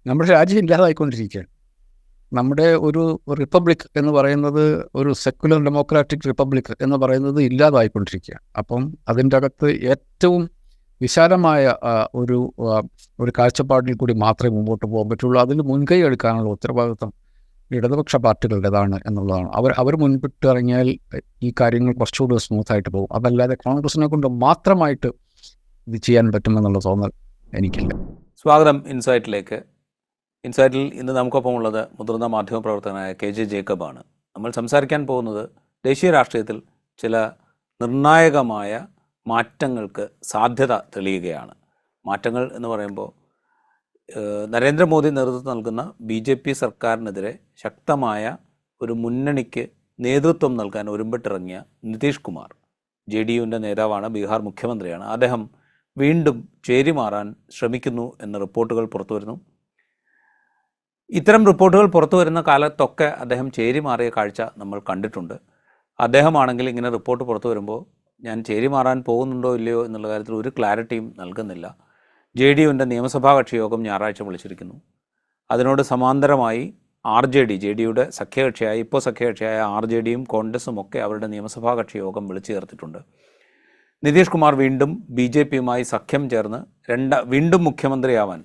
നമ്മുടെ രാജ്യം ഇല്ലാതായിക്കൊണ്ടിരിക്കുകയാണ്. നമ്മുടെ ഒരു റിപ്പബ്ലിക് എന്ന് പറയുന്നത്, ഒരു സെക്കുലർ ഡെമോക്രാറ്റിക് റിപ്പബ്ലിക് എന്ന് പറയുന്നത് ഇല്ലാതായിക്കൊണ്ടിരിക്കുകയാണ്. അപ്പം അതിൻ്റെ അകത്ത് ഏറ്റവും വിശാലമായ ഒരു കാഴ്ചപ്പാടിൽ കൂടി മാത്രമേ മുമ്പോട്ട് പോകാൻ പറ്റുള്ളൂ. അതിൽ മുൻകൈ എടുക്കാനുള്ള ഉത്തരവാദിത്വം ഇടതുപക്ഷ പാർട്ടികളുടേതാണ് എന്നുള്ളതാണ്. അവർ മുൻപിട്ടിറങ്ങിയാൽ ഈ കാര്യങ്ങൾ കുറച്ചുകൂടി സ്മൂത്തായിട്ട് പോകും. അതല്ലാതെ കോൺഗ്രസിനെ കൊണ്ട് മാത്രമായിട്ട് ഇത് ചെയ്യാൻ പറ്റുമെന്നുള്ള തോന്നൽ എനിക്കില്ല. സ്വാഗതം ഇൻസൈറ്റിലേക്ക്. ഇൻസൈറ്റിൽ ഇന്ന് നമുക്കൊപ്പം ഉള്ളത് മുതിർന്ന മാധ്യമപ്രവർത്തകനായ KJ ജേക്കബാണ്. നമ്മൾ സംസാരിക്കാൻ പോകുന്നത് ദേശീയ രാഷ്ട്രീയത്തിൽ ചില നിർണായകമായ മാറ്റങ്ങൾക്ക് സാധ്യത തെളിയുകയാണ്. മാറ്റങ്ങൾ എന്ന് പറയുമ്പോൾ നരേന്ദ്രമോദി നേതൃത്വം നൽകുന്ന BJP സർക്കാരിനെതിരെ ശക്തമായ ഒരു മുന്നണിക്ക് നേതൃത്വം നൽകാൻ ഒരുമ്പിട്ടിറങ്ങിയ നിതീഷ് കുമാർ, JDUവിൻ്റെ നേതാവാണ്, ബീഹാർ മുഖ്യമന്ത്രിയാണ്. അദ്ദേഹം വീണ്ടും ചേരിമാറാൻ ശ്രമിക്കുന്നു എന്ന റിപ്പോർട്ടുകൾ പുറത്തു വരുന്നു. ഇത്തരം റിപ്പോർട്ടുകൾ പുറത്തു വരുന്ന കാലത്തൊക്കെ അദ്ദേഹം ചേരിമാറിയ കാഴ്ച നമ്മൾ കണ്ടിട്ടുണ്ട്. അദ്ദേഹമാണെങ്കിൽ ഇങ്ങനെ റിപ്പോർട്ട് പുറത്തു വരുമ്പോൾ ഞാൻ ചേരിമാറാൻ പോകുന്നുണ്ടോ ഇല്ലയോ എന്നുള്ള കാര്യത്തിൽ ഒരു ക്ലാരിറ്റിയും നൽകുന്നില്ല. JDUവിൻ്റെ നിയമസഭാ കക്ഷി യോഗം ഞായറാഴ്ച വിളിച്ചിരിക്കുന്നു. അതിനോട് സമാന്തരമായി JDUയുടെ സഖ്യകക്ഷിയായ RJDയും കോൺഗ്രസും ഒക്കെ അവരുടെ നിയമസഭാ കക്ഷി യോഗം വിളിച്ചു ചേർത്തിട്ടുണ്ട്. നിതീഷ് കുമാർ വീണ്ടും BJPയുമായി സഖ്യം ചേർന്ന് വീണ്ടും മുഖ്യമന്ത്രിയാവാൻ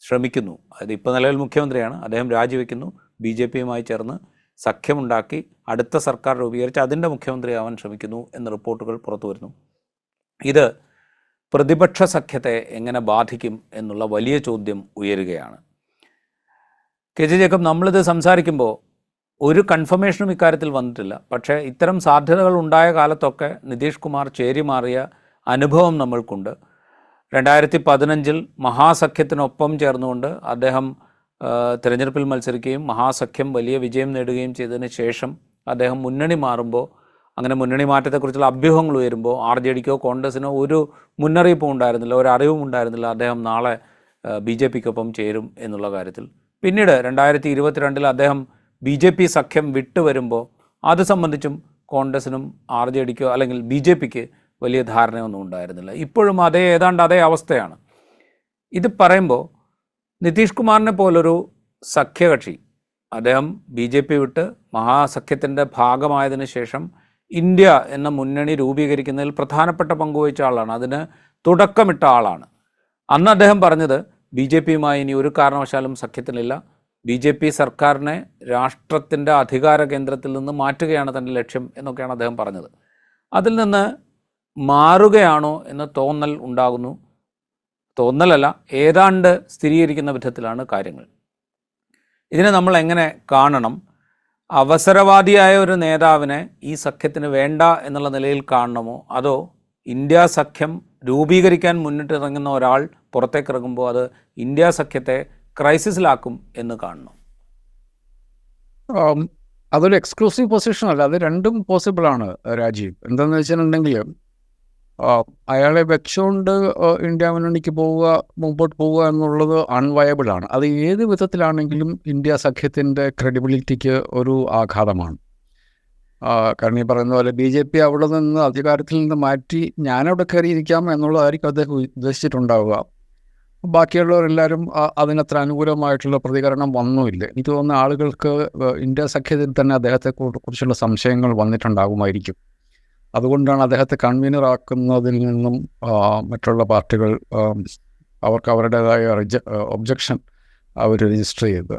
ശ്രമിക്കുന്നു. അതായത് ഇപ്പോൾ നിലവിൽ മുഖ്യമന്ത്രിയാണ്, അദ്ദേഹം രാജിവെക്കുന്നു, BJPയുമായി ചേർന്ന് സഖ്യമുണ്ടാക്കി അടുത്ത സർക്കാർ രൂപീകരിച്ച് അതിൻ്റെ മുഖ്യമന്ത്രിയാവാൻ ശ്രമിക്കുന്നു എന്ന റിപ്പോർട്ടുകൾ പുറത്തു വരുന്നു. ഇത് പ്രതിപക്ഷ സഖ്യത്തെ എങ്ങനെ ബാധിക്കും എന്നുള്ള വലിയ ചോദ്യം ഉയരുകയാണ്. KJ ജേക്കബ്, നമ്മളിത് സംസാരിക്കുമ്പോൾ ഒരു കൺഫർമേഷനും ഇക്കാര്യത്തിൽ വന്നിട്ടില്ല. പക്ഷേ ഇത്തരം സാധ്യതകൾ ഉണ്ടായ കാലത്തൊക്കെ നിതീഷ് കുമാർ ചേരിമാറിയ അനുഭവം നമ്മൾക്കുണ്ട്. 2015 മഹാസഖ്യത്തിനൊപ്പം ചേർന്നുകൊണ്ട് അദ്ദേഹം തിരഞ്ഞെടുപ്പിൽ മത്സരിക്കുകയും മഹാസഖ്യം വലിയ വിജയം നേടുകയും ചെയ്തതിന് ശേഷം അദ്ദേഹം മുന്നണി മാറുമ്പോൾ, അങ്ങനെ മുന്നണി മാറ്റത്തെക്കുറിച്ചുള്ള അഭ്യൂഹങ്ങൾ ഉയരുമ്പോൾ RJDക്കോ കോൺഗ്രസിനോ ഒരു മുന്നറിയിപ്പും ഉണ്ടായിരുന്നില്ല, ഒരു അറിവും ഉണ്ടായിരുന്നില്ല അദ്ദേഹം നാളെ BJPക്കൊപ്പം ചേരും എന്നുള്ള കാര്യത്തിൽ. പിന്നീട് 2022 അദ്ദേഹം BJP സഖ്യം വിട്ടു വരുമ്പോൾ അത് സംബന്ധിച്ചും കോൺഗ്രസിനും RJDക്കോ അല്ലെങ്കിൽ BJPക്ക് വലിയ ധാരണയൊന്നും ഉണ്ടായിരുന്നില്ല. ഇപ്പോഴും ഏതാണ്ട് അതേ അവസ്ഥയാണ്. ഇത് പറയുമ്പോൾ നിതീഷ് കുമാറിനെ പോലൊരു സഖ്യകക്ഷി, അദ്ദേഹം BJP വിട്ട് മഹാസഖ്യത്തിൻ്റെ ഭാഗമായതിനു ശേഷം ഇന്ത്യ എന്ന മുന്നണി രൂപീകരിക്കുന്നതിൽ പ്രധാനപ്പെട്ട പങ്കുവഹിച്ച ആളാണ്, അതിന് തുടക്കമിട്ട ആളാണ്. അന്ന് അദ്ദേഹം പറഞ്ഞത് BJPയുമായി ഇനി ഒരു കാരണവശാലും സഖ്യത്തിലില്ല, BJP സർക്കാരിനെ രാഷ്ട്രത്തിൻ്റെ അധികാര കേന്ദ്രത്തിൽ നിന്ന് മാറ്റുകയാണ് തൻ്റെ ലക്ഷ്യം എന്നൊക്കെയാണ് അദ്ദേഹം പറഞ്ഞത്. അതിൽ നിന്ന് മാറുകയാണോ എന്ന തോന്നൽ ഉണ്ടാകുന്നു. തോന്നലല്ല, ഏതാണ്ട് സ്ഥിരീകരിക്കുന്ന വിധത്തിലാണ് കാര്യങ്ങൾ. ഇതിനെ നമ്മൾ എങ്ങനെ കാണണം? അവസരവാദിയായ ഒരു നേതാവിനെ ഈ സഖ്യത്തിന് വേണ്ട എന്നുള്ള നിലയിൽ കാണണമോ, അതോ ഇന്ത്യ സഖ്യം രൂപീകരിക്കാൻ മുന്നിട്ടിറങ്ങുന്ന ഒരാൾ പുറത്തേക്കിറങ്ങുമ്പോൾ അത് ഇന്ത്യ സഖ്യത്തെ ക്രൈസിസിലാക്കും എന്ന് കാണണം? അതൊരു എക്സ്ക്ലൂസീവ് പൊസിഷൻ അല്ല, അത് രണ്ടും പോസിബിളാണ് രാജീവ്. എന്താണെന്ന് വെച്ചിട്ടുണ്ടെങ്കിൽ അയാളെ വെച്ചുകൊണ്ട് ഇന്ത്യ മുന്നണിക്ക് മുമ്പോട്ട് പോവുക എന്നുള്ളത് അൺവയബിളാണ്. അത് ഏത് വിധത്തിലാണെങ്കിലും ഇന്ത്യ സഖ്യത്തിൻ്റെ ക്രെഡിബിലിറ്റിക്ക് ഒരു ആഘാതമാണ്. കാരണം ഈ പറയുന്ന പോലെ BJP അവിടെ നിന്ന് അധികാരത്തിൽ നിന്ന് മാറ്റി ഞാനവിടെ കയറിയിരിക്കാം എന്നുള്ളതായിരിക്കും അദ്ദേഹം ഉദ്ദേശിച്ചിട്ടുണ്ടാവുക. ബാക്കിയുള്ളവരെല്ലാവരും അതിനത്ര അനുകൂലമായിട്ടുള്ള പ്രതികരണം വന്നുമില്ല. എനിക്ക് തോന്നുന്ന ആളുകൾക്ക് ഇന്ത്യ സഖ്യത്തിൽ തന്നെ അദ്ദേഹത്തെ കുറിച്ചുള്ള സംശയങ്ങൾ വന്നിട്ടുണ്ടാകുമായിരിക്കും. അതുകൊണ്ടാണ് അദ്ദേഹത്തെ കൺവീനർ ആക്കുന്നതിൽ നിന്നും മറ്റുള്ള പാർട്ടികൾ അവർക്ക് അവരുടേതായ ഒബ്ജക്ഷൻ അവർ രജിസ്റ്റർ ചെയ്ത്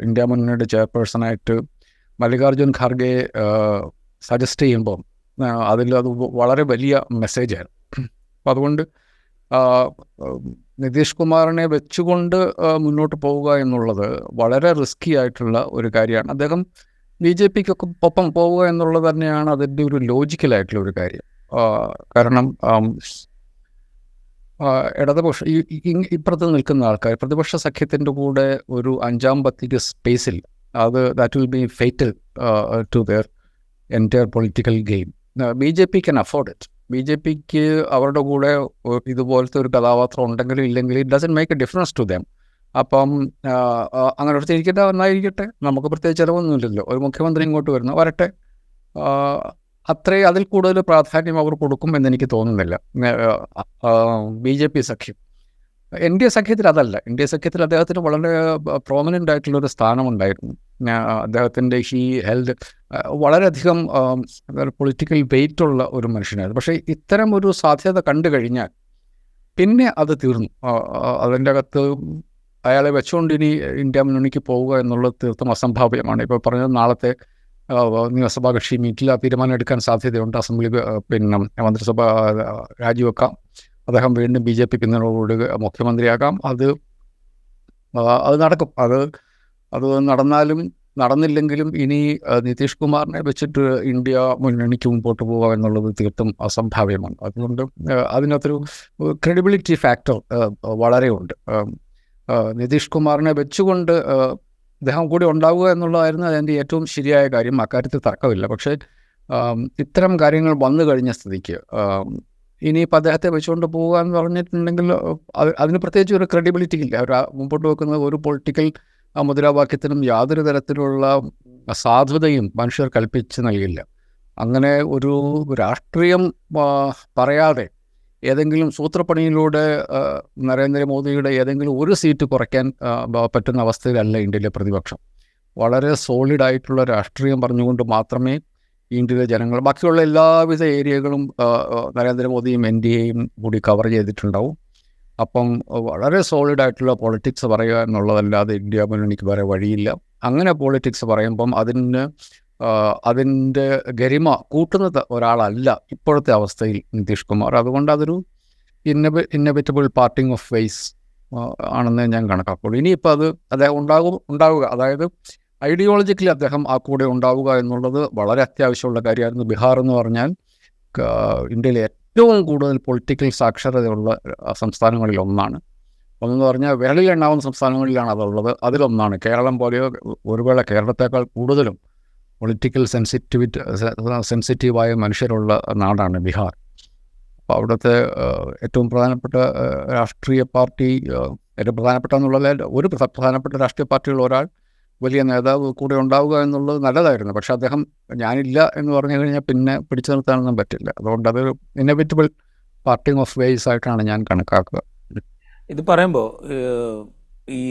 ഇന്ത്യ മുന്നണിയുടെ ചെയർപേഴ്സണായിട്ട് മല്ലികാർജുൻ ഖാർഗെ സജസ്റ്റ് ചെയ്യുമ്പോൾ അത് വളരെ വലിയ മെസ്സേജായിരുന്നു. അപ്പം അതുകൊണ്ട് നിതീഷ് കുമാറിനെ വെച്ചുകൊണ്ട് മുന്നോട്ട് പോവുക എന്നുള്ളത് വളരെ റിസ്കി ആയിട്ടുള്ള ഒരു കാര്യമാണ്. അദ്ദേഹം BJPക്കൊക്കെ ഒപ്പം പോവുക എന്നുള്ളത് തന്നെയാണ് അതിൻ്റെ ഒരു ലോജിക്കലായിട്ടുള്ള ഒരു കാര്യം. കാരണം ഇടതുപക്ഷ ഇപ്പുറത്ത് നിൽക്കുന്ന ആൾക്കാർ പ്രതിപക്ഷ സഖ്യത്തിൻ്റെ കൂടെ ഒരു 5ാം പത്തിക്ക് സ്പേസിൽ that will be fatal to their entire political game. BJP can afford it. BJPക്ക് അവരുടെ കൂടെ ഇതുപോലത്തെ ഒരു കഥാപാത്രം ഉണ്ടെങ്കിലും ഇല്ലെങ്കിലും it doesn't make a difference to them. അപ്പം അങ്ങനെ എടുത്തിരിക്കട്ടെ, ഒന്നായിരിക്കട്ടെ, നമുക്ക് പ്രത്യേകിച്ച് ചിലവൊന്നുമില്ലല്ലോ. ഒരു മുഖ്യമന്ത്രി ഇങ്ങോട്ട് വരട്ടെ, അതിൽ കൂടുതൽ പ്രാധാന്യം അവർ കൊടുക്കും എന്നെനിക്ക് തോന്നുന്നില്ല BJP സഖ്യം. NDA സഖ്യത്തിൽ അതല്ല. NDA സഖ്യത്തിൽ അദ്ദേഹത്തിന് വളരെ പ്രോമിനൻ്റ് ആയിട്ടുള്ളൊരു സ്ഥാനമുണ്ടായിരുന്നു. അദ്ദേഹത്തിൻ്റെ ഹെൽഡ് വളരെയധികം പൊളിറ്റിക്കൽ വെയിറ്റുള്ള ഒരു മനുഷ്യനായിരുന്നു. പക്ഷേ ഇത്തരം ഒരു സാധ്യത കണ്ടു കഴിഞ്ഞാൽ പിന്നെ അത് തീർന്നു. അതിൻ്റെ അകത്ത് അയാളെ വെച്ചുകൊണ്ട് ഇനി ഇന്ത്യ മുന്നണിക്ക് പോവുക എന്നുള്ളത് തീർത്തും അസംഭാവ്യമാണ്. ഇപ്പോൾ പറഞ്ഞത് നാളത്തെ നിയമസഭാ കക്ഷി മീറ്റിൽ ആ തീരുമാനം എടുക്കാൻ സാധ്യതയുണ്ട്. അസംബ്ലി മന്ത്രിസഭ രാജിവെക്കാം, അദ്ദേഹം വീണ്ടും BJP പിന്തുണയോട് മുഖ്യമന്ത്രിയാകാം. അത് നടക്കും. അത് നടന്നാലും നടന്നില്ലെങ്കിലും ഇനി നിതീഷ് കുമാറിനെ വെച്ചിട്ട് ഇന്ത്യ മുന്നണിക്ക് മുമ്പോട്ട് പോകുക എന്നുള്ളത് തീർത്തും അസംഭാവ്യമാണ്. അതുകൊണ്ട് അതിനകത്തൊരു ക്രെഡിബിലിറ്റി ഫാക്ടർ വളരെ ഉണ്ട്. നിതീഷ് കുമാറിനെ വെച്ചുകൊണ്ട് അദ്ദേഹം കൂടി ഉണ്ടാവുക എന്നുള്ളതായിരുന്നു അതിൻ്റെ ഏറ്റവും ശരിയായ കാര്യം. അക്കാര്യത്തിൽ തർക്കമില്ല. പക്ഷേ ഇത്തരം കാര്യങ്ങൾ വന്നു കഴിഞ്ഞ സ്ഥിതിക്ക് ഇനിയിപ്പോൾ അദ്ദേഹത്തെ വെച്ചുകൊണ്ട് പോവുക എന്ന് പറഞ്ഞിട്ടുണ്ടെങ്കിൽ അതിന് പ്രത്യേകിച്ച് ഒരു ക്രെഡിബിലിറ്റി ഇല്ല. മുമ്പോട്ട് വെക്കുന്ന ഒരു പൊളിറ്റിക്കൽ മുദ്രാവാക്യത്തിനും യാതൊരു തരത്തിലുള്ള സാധുതയും മനുഷ്യർ കൽപ്പിച്ച് നൽകില്ല. അങ്ങനെ ഒരു രാഷ്ട്രീയം പറയാതെ ഏതെങ്കിലും സൂത്രപ്പണിയിലൂടെ നരേന്ദ്രമോദിയുടെ ഏതെങ്കിലും ഒരു സീറ്റ് കുറയ്ക്കാൻ പറ്റുന്ന അവസ്ഥയിലല്ല ഇന്ത്യയിലെ പ്രതിപക്ഷം. വളരെ സോളിഡായിട്ടുള്ള രാഷ്ട്രീയം പറഞ്ഞുകൊണ്ട് മാത്രമേ ഇന്ത്യയിലെ ജനങ്ങൾ ബാക്കിയുള്ള എല്ലാവിധ ഏരിയകളും നരേന്ദ്രമോദിയും NDAയും കൂടി കവർ ചെയ്തിട്ടുണ്ടാവും. അപ്പം വളരെ സോളിഡായിട്ടുള്ള പൊളിറ്റിക്സ് പറയുക എന്നുള്ളതല്ലാതെ ഇന്ത്യ മുന്നണിക്ക് വേറെ വഴിയില്ല. അങ്ങനെ പൊളിറ്റിക്സ് പറയുമ്പം അതിൻ്റെ ഗരിമ കൂട്ടുന്നത് ഒരാളല്ല ഇപ്പോഴത്തെ അവസ്ഥയിൽ നിതീഷ് കുമാർ. അതുകൊണ്ട് അതൊരു ഇന്നവിറ്റബിൾ പാർട്ടിങ് ഓഫ് വെയ്സ് ആണെന്ന് ഞാൻ കണക്കാക്കുള്ളൂ. ഇനിയിപ്പോൾ അദ്ദേഹം ഉണ്ടാവുക, അതായത് ഐഡിയോളജിക്കലി അദ്ദേഹം ആ കൂടെ ഉണ്ടാവുക എന്നുള്ളത് വളരെ അത്യാവശ്യമുള്ള കാര്യമായിരുന്നു. ബീഹാർ എന്ന് പറഞ്ഞാൽ ഇന്ത്യയിലെ ഏറ്റവും കൂടുതൽ പൊളിറ്റിക്കൽ സാക്ഷരതയുള്ള സംസ്ഥാനങ്ങളിൽ ഒന്നാണ്. ഒന്നെന്ന് പറഞ്ഞാൽ വിരലിൽ എണ്ണാവുന്ന സംസ്ഥാനങ്ങളിലാണ് അതുള്ളത്. അതിലൊന്നാണ് കേരളം പോലെ. ഒരുവേള കേരളത്തേക്കാൾ കൂടുതലും പൊളിറ്റിക്കൽ സെൻസിറ്റീവായ മനുഷ്യരുള്ള നാടാണ് ബീഹാർ. അപ്പോൾ അവിടുത്തെ ഏറ്റവും പ്രധാനപ്പെട്ട രാഷ്ട്രീയ പാർട്ടി, ഏറ്റവും പ്രധാനപ്പെട്ട എന്നുള്ളതിൽ ഒരു പ്രധാനപ്പെട്ട രാഷ്ട്രീയ പാർട്ടിയുള്ള ഒരാൾ, വലിയ നേതാവ് കൂടെ ഉണ്ടാവുക എന്നുള്ളത് നല്ലതായിരുന്നു. പക്ഷെ അദ്ദേഹം ഞാനില്ല എന്ന് പറഞ്ഞു കഴിഞ്ഞാൽ പിന്നെ പിടിച്ചു നിർത്താനൊന്നും പറ്റില്ല. അതുകൊണ്ട് അതൊരു ഇന്നവിറ്റബിൾ പാർട്ടിങ് ഓഫ് വേയ്സ് ആയിട്ടാണ് ഞാൻ കണക്കാക്കുക. ഇത് പറയുമ്പോൾ ഈ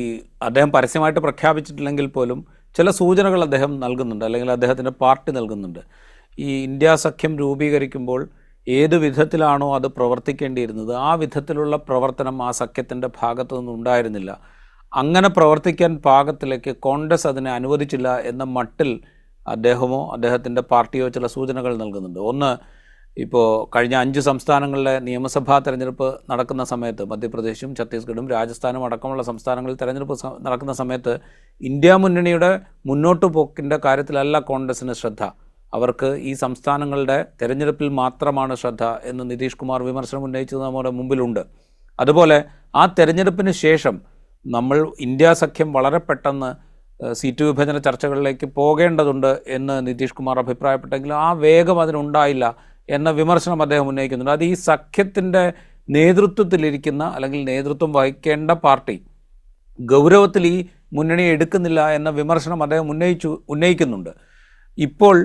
അദ്ദേഹം പരസ്യമായിട്ട് പ്രഖ്യാപിച്ചിട്ടില്ലെങ്കിൽ പോലും ചില സൂചനകൾ അദ്ദേഹം നൽകുന്നുണ്ട്, അല്ലെങ്കിൽ അദ്ദേഹത്തിൻ്റെ പാർട്ടി നൽകുന്നുണ്ട്. ഈ ഇന്ത്യ സഖ്യം രൂപീകരിക്കുമ്പോൾ ഏത് വിധത്തിലാണോ അത് പ്രവർത്തിക്കേണ്ടിയിരുന്നത് ആ വിധത്തിലുള്ള പ്രവർത്തനം ആ സഖ്യത്തിൻ്റെ ഭാഗത്തു നിന്നുണ്ടായിരുന്നില്ല. അങ്ങനെ പ്രവർത്തിക്കാൻ പാകത്തിലേക്ക് കോൺഗ്രസ് അതിനെ അനുവദിച്ചില്ല എന്ന മട്ടിൽ അദ്ദേഹമോ അദ്ദേഹത്തിൻ്റെ പാർട്ടിയോ ചില സൂചനകൾ നൽകുന്നുണ്ട്. ഒന്ന്, ഇപ്പോൾ കഴിഞ്ഞ 5 സംസ്ഥാനങ്ങളിലെ നിയമസഭാ തെരഞ്ഞെടുപ്പ് നടക്കുന്ന സമയത്ത്, മധ്യപ്രദേശും ഛത്തീസ്ഗഡും രാജസ്ഥാനും അടക്കമുള്ള സംസ്ഥാനങ്ങളിൽ തെരഞ്ഞെടുപ്പ് നടക്കുന്ന സമയത്ത് ഇന്ത്യ മുന്നണിയുടെ മുന്നോട്ട് പോക്കിൻ്റെ കാര്യത്തിലല്ല കോൺഗ്രസിന് ശ്രദ്ധ. അവർക്ക് ഈ സംസ്ഥാനങ്ങളുടെ തെരഞ്ഞെടുപ്പിൽ മാത്രമാണ് ശ്രദ്ധ എന്ന് നിതീഷ് കുമാർ വിമർശനം ഉന്നയിച്ചത് നമ്മുടെ മുമ്പിലുണ്ട്. അതുപോലെ ആ തെരഞ്ഞെടുപ്പിന് ശേഷം നമ്മൾ ഇന്ത്യ സഖ്യം വളരെ പെട്ടെന്ന് സീറ്റ് വിഭജന ചർച്ചകളിലേക്ക് പോകേണ്ടതുണ്ട് എന്ന് നിതീഷ് കുമാർ അഭിപ്രായപ്പെട്ടെങ്കിലും ആ വേഗം അതിനുണ്ടായില്ല എന്ന വിമർശനം അദ്ദേഹം ഉന്നയിക്കുന്നുണ്ട്. അത് ഈ സഖ്യത്തിൻ്റെ നേതൃത്വത്തിലിരിക്കുന്ന അല്ലെങ്കിൽ നേതൃത്വം വഹിക്കേണ്ട പാർട്ടി ഗൗരവത്തിൽ ഈ മുന്നണിയെ എടുക്കുന്നില്ല എന്ന വിമർശനം അദ്ദേഹം ഉന്നയിക്കുന്നുണ്ട്. ഇപ്പോൾ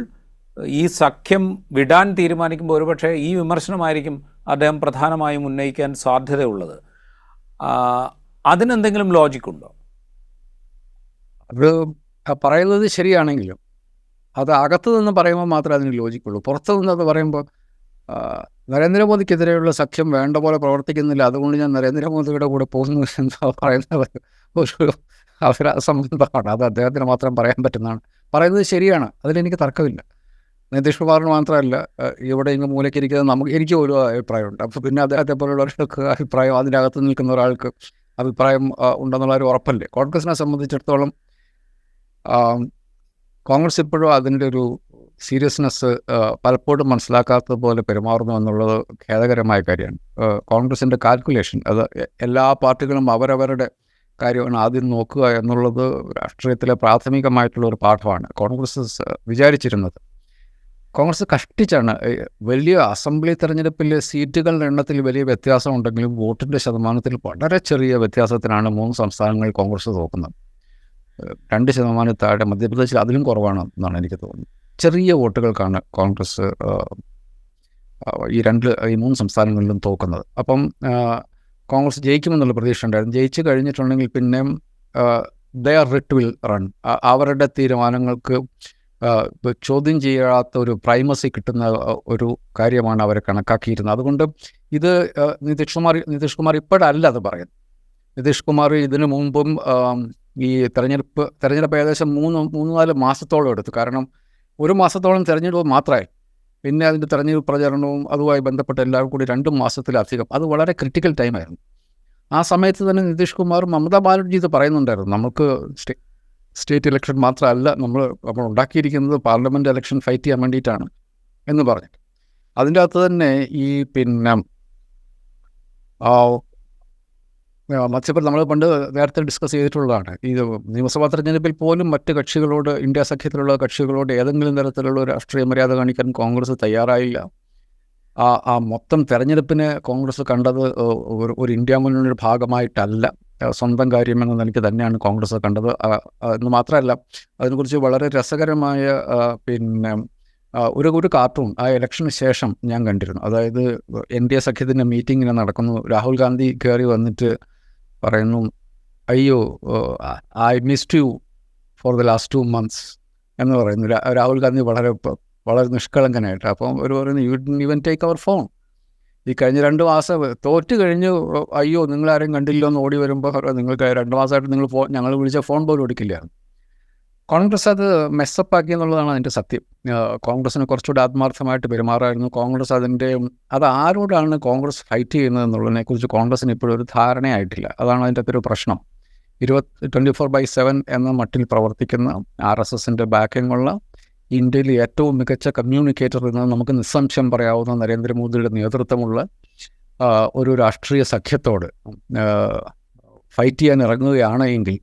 ഈ സഖ്യം വിടാൻ തീരുമാനിക്കുമ്പോൾ ഒരുപക്ഷെ ഈ വിമർശനമായിരിക്കും അദ്ദേഹം പ്രധാനമായും ഉന്നയിക്കാൻ സാധ്യതയുള്ളത്. അതിനെന്തെങ്കിലും ലോജിക്കുണ്ടോ? അത് പറയുന്നത് ശരിയാണെങ്കിലും അത് അകത്തു നിന്ന് പറയുമ്പോൾ മാത്രമേ അതിന് ലോജിക്കുള്ളൂ. പുറത്തു നിന്നത് പറയുമ്പോൾ നരേന്ദ്രമോദിക്കെതിരെയുള്ള സഖ്യം വേണ്ട പോലെ പ്രവർത്തിക്കുന്നില്ല, അതുകൊണ്ട് ഞാൻ നരേന്ദ്രമോദിയുടെ കൂടെ പോകുന്നു എന്ന് പറയുന്നത് ഒരു അവരാസംബന്ധമാണ്. അത് അദ്ദേഹത്തിന് മാത്രം പറയാൻ പറ്റുന്നതാണ്. പറയുന്നത് ശരിയാണ്, അതിലെനിക്ക് തർക്കമില്ല. നിതീഷ് കുമാറിന് മാത്രമല്ല, ഇവിടെ ഇങ്ങ് മൂലയ്ക്കിരിക്കുന്നത് എനിക്ക് ഒരു അഭിപ്രായമുണ്ട്. അപ്പോൾ പിന്നെ അദ്ദേഹത്തെ പോലുള്ളവർക്ക് അഭിപ്രായം, അതിനകത്ത് നിൽക്കുന്ന ഒരാൾക്ക് അഭിപ്രായം ഉണ്ടെന്നുള്ള ഒരു ഉറപ്പല്ലേ. കോൺഗ്രസിനെ സംബന്ധിച്ചിടത്തോളം കോൺഗ്രസ് ഇപ്പോഴും അതിൻ്റെ ഒരു സീരിയസ്നെസ് പലപ്പോഴും മനസ്സിലാക്കാത്തതുപോലെ പെരുമാറുന്നു എന്നുള്ളത് ഖേദകരമായ കാര്യമാണ്. കോൺഗ്രസിൻ്റെ കാൽക്കുലേഷൻ, അത് എല്ലാ പാർട്ടികളും അവരവരുടെ കാര്യമാണ് ആദ്യം നോക്കുക എന്നുള്ളത് രാഷ്ട്രീയത്തിലെ പ്രാഥമികമായിട്ടുള്ള ഒരു പാഠമാണ്. കോൺഗ്രസ് വിചാരിച്ചിരുന്നത്, കോൺഗ്രസ് കഷ്ടിച്ചാണ്. വലിയ അസംബ്ലി തെരഞ്ഞെടുപ്പിലെ സീറ്റുകളുടെ എണ്ണത്തിൽ വലിയ വ്യത്യാസം ഉണ്ടെങ്കിലും വോട്ടിൻ്റെ ശതമാനത്തിൽ വളരെ ചെറിയ വ്യത്യാസത്തിനാണ് 3 സംസ്ഥാനങ്ങളിൽ കോൺഗ്രസ് തോക്കുന്നത്. 2% താഴെ, മധ്യപ്രദേശിൽ അതിലും കുറവാണ് എന്നാണ് എനിക്ക് തോന്നുന്നത്. ചെറിയ വോട്ടുകൾക്കാണ് കോൺഗ്രസ് ഈ 3 സംസ്ഥാനങ്ങളിലും തോക്കുന്നത്. അപ്പം കോൺഗ്രസ് ജയിക്കുമെന്നുള്ള പ്രതീക്ഷ ഉണ്ടായിരുന്നു. ജയിച്ചു കഴിഞ്ഞിട്ടുണ്ടെങ്കിൽ പിന്നെ ദെയർ റിട്ട് വിൽ റൺ, അവരുടെ തീരുമാനങ്ങൾക്ക് ചോദ്യം ചെയ്യാത്ത ഒരു പ്രൈമസി കിട്ടുന്ന ഒരു കാര്യമാണ് അവർ കണക്കാക്കിയിരുന്നത്. അതുകൊണ്ട് ഇത് നിതീഷ് കുമാർ ഇപ്പോഴല്ല അത് പറയുന്നത്. നിതീഷ് കുമാർ ഇതിനു മുമ്പും ഈ തെരഞ്ഞെടുപ്പ് ഏകദേശം 3-4 മാസത്തോളം എടുത്തു. കാരണം 1 മാസത്തോളം തെരഞ്ഞെടുപ്പ് മാത്രമായി, പിന്നെ അതിൻ്റെ തെരഞ്ഞെടുപ്പ് പ്രചരണവും അതുമായി ബന്ധപ്പെട്ട എല്ലാവരും കൂടി 2 മാസത്തിലധികം, അത് വളരെ ക്രിട്ടിക്കൽ ടൈമായിരുന്നു. ആ സമയത്ത് തന്നെ നിതീഷ് കുമാർ, മമതാ ബാനർജി ഇത് പറയുന്നുണ്ടായിരുന്നു, നമുക്ക് സ്റ്റേറ്റ് ഇലക്ഷൻ മാത്രമല്ല നമ്മൾ ഉണ്ടാക്കിയിരിക്കുന്നത് പാർലമെൻറ്റ് ഇലക്ഷൻ ഫൈറ്റ് ചെയ്യാൻ വേണ്ടിയിട്ടാണ് എന്ന് പറഞ്ഞിട്ട്. അതിൻ്റെ അകത്ത് തന്നെ ഈ പിന്നെ മത്സ്യത്തിൽ നമ്മൾ പണ്ട് നേരത്തെ ഡിസ്കസ് ചെയ്തിട്ടുള്ളതാണ്, ഈ നിയമസഭാ തെരഞ്ഞെടുപ്പിൽ പോലും മറ്റ് കക്ഷികളോട്, ഇന്ത്യ സഖ്യത്തിലുള്ള കക്ഷികളോട് ഏതെങ്കിലും തരത്തിലുള്ള രാഷ്ട്രീയ മര്യാദ കാണിക്കാൻ കോൺഗ്രസ് തയ്യാറായില്ല. ആ മൊത്തം തെരഞ്ഞെടുപ്പിനെ കോൺഗ്രസ് കണ്ടത് ഒരു ഇന്ത്യ മുന്നണിയുടെ ഭാഗമായിട്ടല്ല, സ്വന്തം കാര്യം എന്ന നിലയ്ക്ക് തന്നെയാണ് കോൺഗ്രസ് കണ്ടത്. എന്ന് മാത്രമല്ല, അതിനെക്കുറിച്ച് വളരെ രസകരമായ പിന്നെ ഒരു കാർട്ടൂൺ ആ ഇലക്ഷന് ശേഷം ഞാൻ കണ്ടിരുന്നു. അതായത് NDA സഖ്യത്തിൻ്റെ മീറ്റിങ്ങിന് നടക്കുന്നു, രാഹുൽ ഗാന്ധി കയറി വന്നിട്ട് പറയുന്നു, അയ്യോ I missed you for the last 2 months എന്ന് പറയുന്നു. രാഹുൽ ഗാന്ധി വളരെ നിഷ്കളങ്കനായിട്ട്. അപ്പം ഒരു പറയുന്നു, you didn't even take our phone. ഈ കഴിഞ്ഞ 2 മാസം തോറ്റ് കഴിഞ്ഞ്, അയ്യോ നിങ്ങളാരും കണ്ടില്ലോ എന്ന് ഓടി വരുമ്പോൾ നിങ്ങൾക്ക് 2 മാസമായിട്ട് നിങ്ങൾ ഞങ്ങൾ വിളിച്ച ഫോൺ പോലും എടുക്കില്ലായിരുന്നു. കോൺഗ്രസ് അത് മെസ്സപ്പാക്കി എന്നുള്ളതാണ് അതിൻ്റെ സത്യം. കോൺഗ്രസ്സിന് കുറച്ചുകൂടി ആത്മാർത്ഥമായിട്ട് പെരുമാറായിരുന്നു. കോൺഗ്രസ് അത് ആരോടാണ് കോൺഗ്രസ് ഫൈറ്റ് ചെയ്യുന്നത് എന്നുള്ളതിനെക്കുറിച്ച് കോൺഗ്രസ്സിന് ഇപ്പോഴും ഒരു ധാരണയായിട്ടില്ല. അതാണ് അതിൻ്റെ അകത്തൊരു പ്രശ്നം. 24/7 എന്ന മട്ടിൽ പ്രവർത്തിക്കുന്ന RSSൻ്റെ ബാക്കിങ്ങുള്ള ഇന്ത്യയിലെ ഏറ്റവും മികച്ച കമ്മ്യൂണിക്കേറ്റർ എന്ന് നമുക്ക് നിസ്സംശയം പറയാവുന്ന നരേന്ദ്രമോദിയുടെ നേതൃത്വമുള്ള ഒരു രാഷ്ട്രീയ സഖ്യത്തോട് ഫൈറ്റ് ചെയ്യാൻ ഇറങ്ങുകയാണ് എങ്കിൽ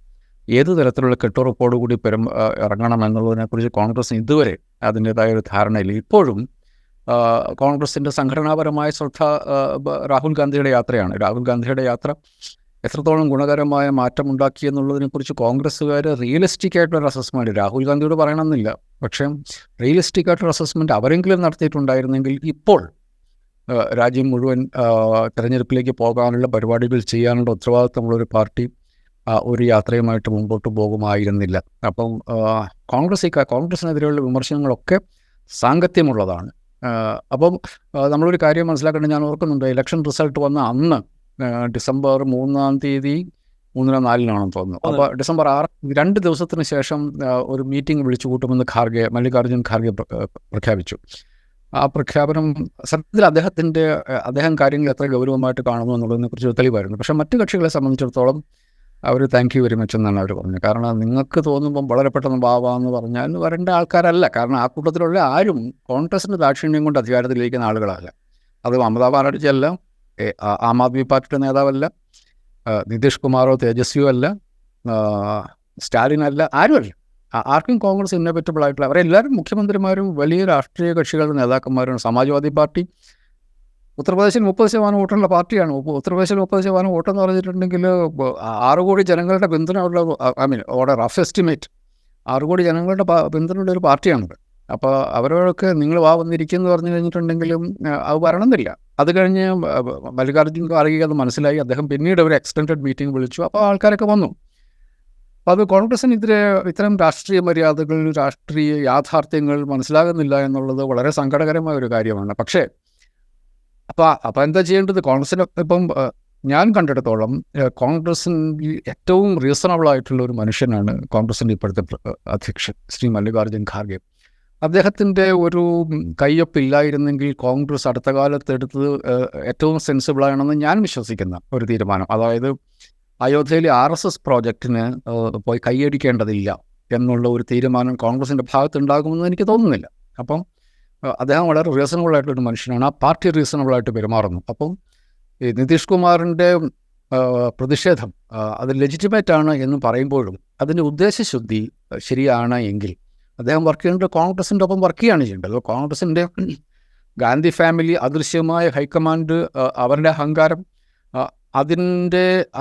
ഏത് തരത്തിലുള്ള കെട്ടുറപ്പോടുകൂടി ഇറങ്ങണം എന്നുള്ളതിനെക്കുറിച്ച് കോൺഗ്രസ്സിന് ഇതുവരെ അതിൻ്റേതായ ഒരു ധാരണയില്ല. ഇപ്പോഴും കോൺഗ്രസിൻ്റെ സംഘടനാപരമായ ശ്രദ്ധ രാഹുൽ ഗാന്ധിയുടെ യാത്രയാണ്. രാഹുൽ ഗാന്ധിയുടെ യാത്ര എത്രത്തോളം ഗുണകരമായ മാറ്റമുണ്ടാക്കി എന്നുള്ളതിനെക്കുറിച്ച് കോൺഗ്രസ്സുകാർ റിയലിസ്റ്റിക് ആയിട്ടൊരു അസസ്മെൻറ്റ് രാഹുൽ ഗാന്ധിയോട് പറയണമെന്നില്ല, പക്ഷേ റിയലിസ്റ്റിക് ആയിട്ടൊരു അസസ്മെൻറ്റ് അവരെങ്കിലും നടത്തിയിട്ടുണ്ടായിരുന്നെങ്കിൽ ഇപ്പോൾ രാജ്യം മുഴുവൻ തെരഞ്ഞെടുപ്പിലേക്ക് പോകാനുള്ള പരിപാടികൾ ചെയ്യാനുള്ള ഉത്തരവാദിത്തമുള്ളൊരു പാർട്ടി ഒരു യാത്രയുമായിട്ട് മുമ്പോട്ട് പോകുമായിരുന്നില്ല. അപ്പം കോൺഗ്രസിനെതിരെയുള്ള വിമർശനങ്ങളൊക്കെ സാങ്കത്യമുള്ളതാണ്. അപ്പം നമ്മളൊരു കാര്യം മനസ്സിലാക്കേണ്ടത്, ഞാൻ ഓർക്കുന്നുണ്ട്, ഇലക്ഷൻ റിസൾട്ട് വന്ന അന്ന് ഡിസംബർ 3-ാം തീയതി 3-4 തോന്നുന്നു. അപ്പോൾ ഡിസംബർ 6, 2 ദിവസത്തിന് ശേഷം ഒരു മീറ്റിംഗ് വിളിച്ചു കൂട്ടുമെന്ന് മല്ലികാർജ്ജുൻ ഖാർഗെ പ്രഖ്യാപിച്ചു. ആ പ്രഖ്യാപനം സത്യത്തിൽ അദ്ദേഹം കാര്യങ്ങൾ എത്ര ഗൗരവമായിട്ട് കാണുന്നു എന്നുള്ളതിനെക്കുറിച്ച് തെളിവായിരുന്നു. പക്ഷേ മറ്റു കക്ഷികളെ സംബന്ധിച്ചിടത്തോളം അവർ താങ്ക് യു വെരി മച്ച് എന്നാണ് അവർ പറഞ്ഞത്. കാരണം നിങ്ങൾക്ക് തോന്നുമ്പം വളരെ പെട്ടെന്ന് ബാവാന്ന് പറഞ്ഞാൽ വരേണ്ട ആൾക്കാരല്ല. കാരണം ആ കൂട്ടത്തിലുള്ള ആരും കോൺഗ്രസിൻ്റെ ദാക്ഷിണ്യം കൊണ്ട് അധികാരത്തിലിരിക്കുന്ന ആളുകളല്ല. അത് മമതാ ബാനർജി അല്ല, ആം ആദ്മി പാർട്ടിയുടെ നേതാവല്ല, നിതീഷ് കുമാറോ തേജസ്വിയോ അല്ല, സ്റ്റാലിനല്ല, ആരുമല്ല. ആർക്കും കോൺഗ്രസ് ഇന്നോവേറ്റബിൾ ആയിട്ടുള്ള അവരെല്ലാവരും മുഖ്യമന്ത്രിമാരും വലിയ രാഷ്ട്രീയ കക്ഷികളുടെ നേതാക്കന്മാരും. സമാജ്വാദി പാർട്ടി ഉത്തർപ്രദേശിൽ 30% വോട്ടുള്ള പാർട്ടിയാണ്. ഉത്തർപ്രദേശിൽ 30% വോട്ടെന്ന് പറഞ്ഞിട്ടുണ്ടെങ്കിൽ 6 കോടി ജനങ്ങളുടെ പിന്തുണയുള്ള, റഫ് എസ്റ്റിമേറ്റ് 6 കോടി ജനങ്ങളുടെ പിന്തുണയുള്ള ഒരു പാർട്ടിയാണത്. അപ്പോൾ അവരോടൊക്കെ നിങ്ങൾ വന്നിരിക്കുമെന്ന് പറഞ്ഞു കഴിഞ്ഞിട്ടുണ്ടെങ്കിലും അത് വരണമെന്നില്ല. അത് കഴിഞ്ഞ് മല്ലികാർജ്ജുൻ ഖാർഗെ അത് മനസ്സിലായി. അദ്ദേഹം പിന്നീട് ഒരു എക്സ്റ്റൻഡഡ് മീറ്റിംഗ് വിളിച്ചു. അപ്പോൾ ആൾക്കാരൊക്കെ വന്നു. അപ്പോൾ അത് കോൺഗ്രസിനെതിരെ ഇത്തരം രാഷ്ട്രീയ മര്യാദകൾ, രാഷ്ട്രീയ യാഥാർത്ഥ്യങ്ങൾ മനസ്സിലാകുന്നില്ല എന്നുള്ളത് വളരെ സങ്കടകരമായ ഒരു കാര്യമാണ്. പക്ഷേ അപ്പോൾ എന്താ ചെയ്യേണ്ടത്? കോൺഗ്രസിന് ഇപ്പം ഞാൻ കണ്ടിടത്തോളം കോൺഗ്രസിന് ഏറ്റവും റീസണബിൾ ആയിട്ടുള്ള ഒരു മനുഷ്യനാണ് കോൺഗ്രസിൻ്റെ ഇപ്പോഴത്തെ അധ്യക്ഷൻ ശ്രീ മല്ലികാർജ്ജുൻ ഖാർഗെ. അദ്ദേഹത്തിൻ്റെ ഒരു കയ്യൊപ്പില്ലായിരുന്നെങ്കിൽ കോൺഗ്രസ് അടുത്ത കാലത്ത് എടുത്തത് ഏറ്റവും സെൻസിബിളാണെന്ന് ഞാൻ വിശ്വസിക്കുന്ന ഒരു തീരുമാനം, അതായത് അയോധ്യയിലെ RSS പ്രോജക്റ്റിന് പോയി കൈയടിക്കേണ്ടതില്ല എന്നുള്ള ഒരു തീരുമാനം കോൺഗ്രസിൻ്റെ ഭാഗത്തുണ്ടാകുമെന്ന് എനിക്ക് തോന്നുന്നില്ല. അപ്പം അദ്ദേഹം വളരെ റീസണബിളായിട്ടൊരു മനുഷ്യനാണ്. ആ പാർട്ടി റീസണബിളായിട്ട് പെരുമാറുന്നു. അപ്പം ഈ നിതീഷ് കുമാറിൻ്റെ പ്രതിഷേധം അത് ലെജിറ്റിമേറ്റാണ് എന്ന് പറയുമ്പോഴും അതിൻ്റെ ഉദ്ദേശശുദ്ധി ശരിയാണ് എങ്കിൽ അദ്ദേഹം വർക്ക് ചെയ്യേണ്ടത് കോൺഗ്രസിൻ്റെ ഒപ്പം വർക്ക് ചെയ്യുകയാണ് ചെയ്യേണ്ടത്. കോൺഗ്രസിൻ്റെ ഗാന്ധി ഫാമിലി, അദൃശ്യമായ ഹൈക്കമാൻഡ്, അവരുടെ അഹങ്കാരം,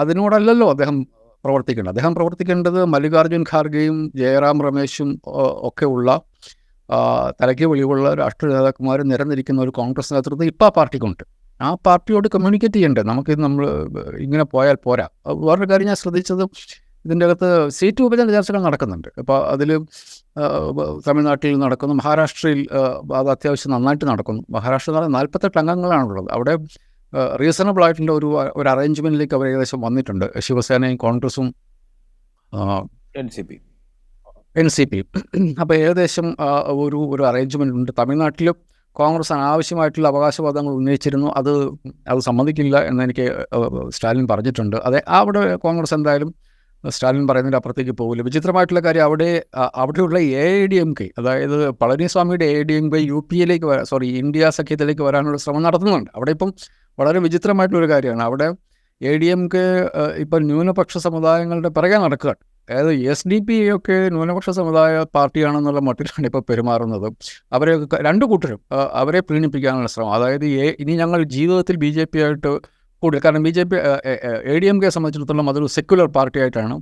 അതിനോടല്ലല്ലോ അദ്ദേഹം പ്രവർത്തിക്കേണ്ടത്. അദ്ദേഹം പ്രവർത്തിക്കേണ്ടത് മല്ലികാർജ്ജുൻ ഖാർഗെയും ജയറാം രമേശും ഒക്കെ ഉള്ള തലയ്ക്ക് വെളിവുള്ള രാഷ്ട്രീയ നേതാക്കന്മാർ നിരന്നിരിക്കുന്ന ഒരു കോൺഗ്രസ് നേതൃത്വം ഇപ്പോൾ ആ പാർട്ടിക്കുണ്ട്. ആ പാർട്ടിയോട് കമ്മ്യൂണിക്കേറ്റ് ചെയ്യണ്ടേ. നമുക്കിത് നമ്മൾ ഇങ്ങനെ പോയാൽ പോരാ. വേറൊരു കാര്യം ഞാൻ ശ്രദ്ധിച്ചത്, ഇതിൻ്റെ അകത്ത് സീറ്റ് വിഭജന ചർച്ചകൾ നടക്കുന്നുണ്ട്. അപ്പോൾ അതിൽ തമിഴ്നാട്ടിൽ നടക്കുന്നു, മഹാരാഷ്ട്രയിൽ അത് അത്യാവശ്യം നന്നായിട്ട് നടക്കുന്നു. മഹാരാഷ്ട്ര എന്ന് പറഞ്ഞാൽ 48 അംഗങ്ങളാണുള്ളത്. അവിടെ റീസണബിൾ ആയിട്ടുള്ള ഒരു അറേഞ്ച്മെൻറ്റിലേക്ക് അവർ ഏകദേശം വന്നിട്ടുണ്ട്. ശിവസേനയും കോൺഗ്രസും എൻ സി പി. അപ്പോൾ ഏകദേശം ഒരു അറേഞ്ച്മെൻ്റ് ഉണ്ട്. തമിഴ്നാട്ടിൽ കോൺഗ്രസ് അനാവശ്യമായിട്ടുള്ള അവകാശവാദങ്ങൾ ഉന്നയിച്ചിരുന്നു. അത് സമ്മതിക്കില്ല എന്നെനിക്ക് സ്റ്റാലിൻ പറഞ്ഞിട്ടുണ്ട്. അവിടെ കോൺഗ്രസ് എന്തായാലും സ്റ്റാലിൻ പറയുന്നതിൻ്റെ അപ്പുറത്തേക്ക് പോകില്ല. വിചിത്രമായിട്ടുള്ള കാര്യം, അവിടെയുള്ള AIDMK, അതായത് പളനിസ്വാമിയുടെ AIDMK ഇന്ത്യ സഖ്യത്തിലേക്ക് വരാനുള്ള ശ്രമം നടത്തുന്നുണ്ട്. അവിടെ ഇപ്പം വളരെ വിചിത്രമായിട്ടുള്ളൊരു കാര്യമാണ്. അവിടെ AIDMK ഇപ്പം ന്യൂനപക്ഷ സമുദായങ്ങളുടെ പിറകെ നടക്കുകയാണ്. അതായത് SDP ഒക്കെ ന്യൂനപക്ഷ സമുദായ പാർട്ടിയാണെന്നുള്ള മട്ടിലാണ് ഇപ്പോൾ പെരുമാറുന്നത്. അവരെ രണ്ടു കൂട്ടരും അവരെ പ്രീണിപ്പിക്കാനുള്ള ശ്രമം. അതായത് ഇനി ഞങ്ങൾ ജീവിതത്തിൽ BJP ആയിട്ട് കൂടുതൽ, കാരണം AIDMK സംബന്ധിച്ചിടത്തോളം അതൊരു സെക്യുലർ പാർട്ടിയായിട്ടാണ്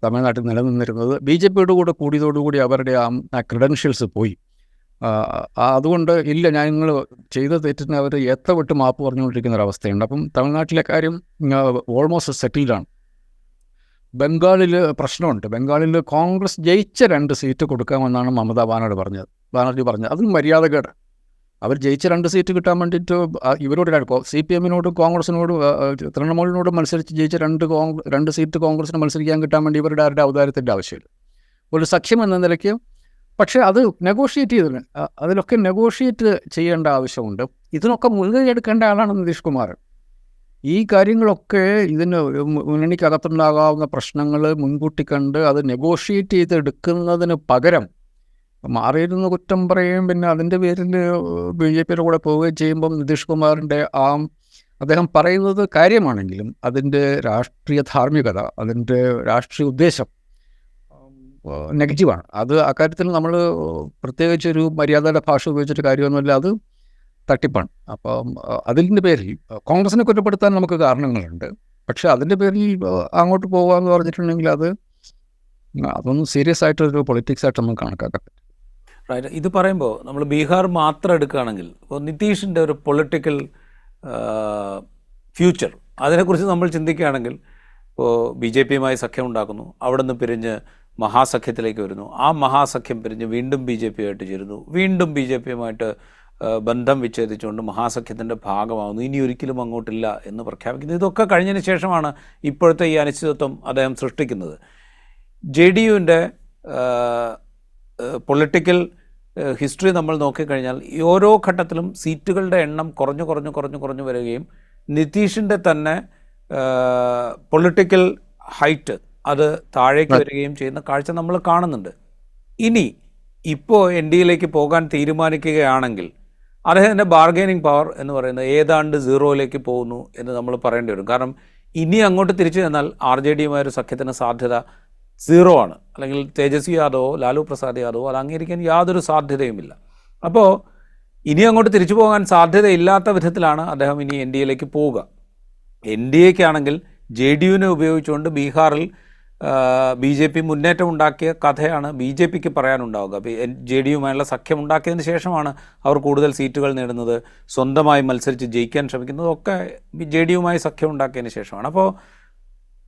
തമിഴ്നാട്ടിൽ നിലനിന്നിരുന്നത്. BJPയുടെ കൂടെ കൂടിയതോടുകൂടി അവരുടെ ആ ക്രെഡൻഷ്യൽസ് പോയി. അതുകൊണ്ട് ഇല്ല, ഞങ്ങൾ ചെയ്ത തെറ്റിന് അവർ എത്ര വിട്ട് മാപ്പ് പറഞ്ഞുകൊണ്ടിരിക്കുന്ന ഒരവസ്ഥയുണ്ട്. അപ്പം തമിഴ്നാട്ടിലെ കാര്യം ഓൾമോസ്റ്റ് സെറ്റിൽഡാണ്. ബംഗാളിൽ പ്രശ്നമുണ്ട്. ബംഗാളിൽ കോൺഗ്രസ് ജയിച്ച 2 സീറ്റ് കൊടുക്കാമെന്നാണ് മമതാ ബാനർജി പറഞ്ഞത്. അതും മര്യാദകേട്. അവർ ജയിച്ച 2 സീറ്റ് കിട്ടാൻ വേണ്ടിയിട്ട് ഇവരോട് CPM-നോടും കോൺഗ്രസിനോടും തൃണമൂലിനോടും മത്സരിച്ച് ജയിച്ച 2 സീറ്റ് കോൺഗ്രസിന് മത്സരിക്കാൻ കിട്ടാൻ വേണ്ടി ഇവരുടെ ആരുടെ ഔദാര്യത്തിൻ്റെ ആവശ്യമില്ല. ഒരു സഖ്യം എന്ന നിലയ്ക്ക്. പക്ഷേ അത് നെഗോഷിയേറ്റ് ചെയ്തിട്ടുണ്ട്. അതിലൊക്കെ നെഗോഷിയേറ്റ് ചെയ്യേണ്ട ആവശ്യമുണ്ട്. ഇതിനൊക്കെ മുൻകൈ എടുക്കേണ്ട ആളാണ് നിതീഷ് കുമാർ. ഈ കാര്യങ്ങളൊക്കെ ഇതിന് മുന്നണിക്കകത്തുണ്ടാകാവുന്ന പ്രശ്നങ്ങൾ മുൻകൂട്ടി കണ്ട് അത് നെഗോഷിയേറ്റ് ചെയ്തെടുക്കുന്നതിന് പകരം മാറിയിരുന്ന് കുറ്റം പറയുകയും പിന്നെ അതിൻ്റെ പേരിൽ BJPയുടെ കൂടെ പോവുകയും ചെയ്യുമ്പം നിതീഷ് കുമാറിൻ്റെ അദ്ദേഹം പറയുന്നത് കാര്യമാണെങ്കിലും അതിൻ്റെ രാഷ്ട്രീയ ധാർമ്മികത, അതിൻ്റെ രാഷ്ട്രീയ ഉദ്ദേശം നെഗറ്റീവാണ്. അക്കാര്യത്തിൽ നമ്മൾ പ്രത്യേകിച്ചൊരു മര്യാദയുടെ ഭാഷ ഉപയോഗിച്ചിട്ട് കാര്യമൊന്നുമില്ല. അത് തട്ടിപ്പാണ്. അപ്പം അതിൻ്റെ പേരിൽ കോൺഗ്രസിനെ കുറ്റപ്പെടുത്താൻ നമുക്ക് കാരണങ്ങളുണ്ട്. പക്ഷേ അതിൻ്റെ പേരിൽ അങ്ങോട്ട് പോകുക എന്ന് പറഞ്ഞിട്ടുണ്ടെങ്കിൽ അതൊന്നും സീരിയസ് ആയിട്ടൊരു പൊളിറ്റിക്സ് ആയിട്ട് നമുക്ക് കണക്കാക്കാൻ പറ്റും. റൈറ്റ്. ഇത് പറയുമ്പോൾ നമ്മൾ ബീഹാർ മാത്രം എടുക്കുകയാണെങ്കിൽ ഇപ്പോൾ നിതീഷിൻ്റെ ഒരു പൊളിറ്റിക്കൽ ഫ്യൂച്ചർ, അതിനെക്കുറിച്ച് നമ്മൾ ചിന്തിക്കുകയാണെങ്കിൽ ഇപ്പോൾ BJPയുമായി സഖ്യം ഉണ്ടാക്കുന്നു, അവിടെ നിന്ന് പിരിഞ്ഞ് മഹാസഖ്യത്തിലേക്ക് വരുന്നു, ആ മഹാസഖ്യം പിരിഞ്ഞ് വീണ്ടും BJPയുമായിട്ട് ചേരുന്നു, വീണ്ടും BJPയുമായിട്ട് ബന്ധം വിച്ഛേദിച്ചുകൊണ്ട് മഹാസഖ്യത്തിൻ്റെ ഭാഗമാകുന്നു, ഇനി ഒരിക്കലും അങ്ങോട്ടില്ല എന്ന് പ്രഖ്യാപിക്കുന്നത്. ഇതൊക്കെ കഴിഞ്ഞതിന് ശേഷമാണ് ഇപ്പോഴത്തെ ഈ അനിശ്ചിതത്വം അദ്ദേഹം സൃഷ്ടിക്കുന്നത്. JDUവിൻ്റെ പൊളിറ്റിക്കൽ ഹിസ്റ്ററി നമ്മൾ നോക്കിക്കഴിഞ്ഞാൽ ഈ ഓരോ ഘട്ടത്തിലും സീറ്റുകളുടെ എണ്ണം കുറഞ്ഞു വരികയും നിതീഷിൻ്റെ തന്നെ പൊളിറ്റിക്കൽ ഹൈറ്റ് അത് താഴേക്ക് വരികയും ചെയ്യുന്ന കാഴ്ച നമ്മൾ കാണുന്നുണ്ട്. ഇനി ഇപ്പോൾ NDAയിലേക്ക് പോകാൻ തീരുമാനിക്കുകയാണെങ്കിൽ അദ്ദേഹത്തിൻ്റെ ബാർഗെയിനിങ് പവർ എന്ന് പറയുന്നത് ഏതാണ്ട് 0യിലേക്ക് പോകുന്നു എന്ന് നമ്മൾ പറയേണ്ടി വരും. കാരണം ഇനി അങ്ങോട്ട് തിരിച്ചു ചെന്നാൽ RJDയുമായൊരു സഖ്യത്തിന് സാധ്യത 0 ആണ്. അല്ലെങ്കിൽ തേജസ്വി യാദവോ ലാലു പ്രസാദ് യാദവോ അത് അംഗീകരിക്കാൻ യാതൊരു സാധ്യതയുമില്ല. അപ്പോൾ ഇനി അങ്ങോട്ട് തിരിച്ചു പോകാൻ സാധ്യതയില്ലാത്ത വിധത്തിലാണ് അദ്ദേഹം ഇനി NDAയിലേക്ക് പോവുക. NDAയ്ക്കാണെങ്കിൽ JDUവിനെ ഉപയോഗിച്ചുകൊണ്ട് ബീഹാറിൽ BJP മുന്നേറ്റം ഉണ്ടാക്കിയ കഥയാണ് BJPക്ക് പറയാനുണ്ടാവുക. JDUവുമായുള്ള സഖ്യം ഉണ്ടാക്കിയതിന് ശേഷമാണ് അവർ കൂടുതൽ സീറ്റുകൾ നേടുന്നത്, സ്വന്തമായി മത്സരിച്ച് ജയിക്കാൻ ശ്രമിക്കുന്നതൊക്കെ JDUവുമായി സഖ്യം ഉണ്ടാക്കിയതിന് ശേഷമാണ്. അപ്പോൾ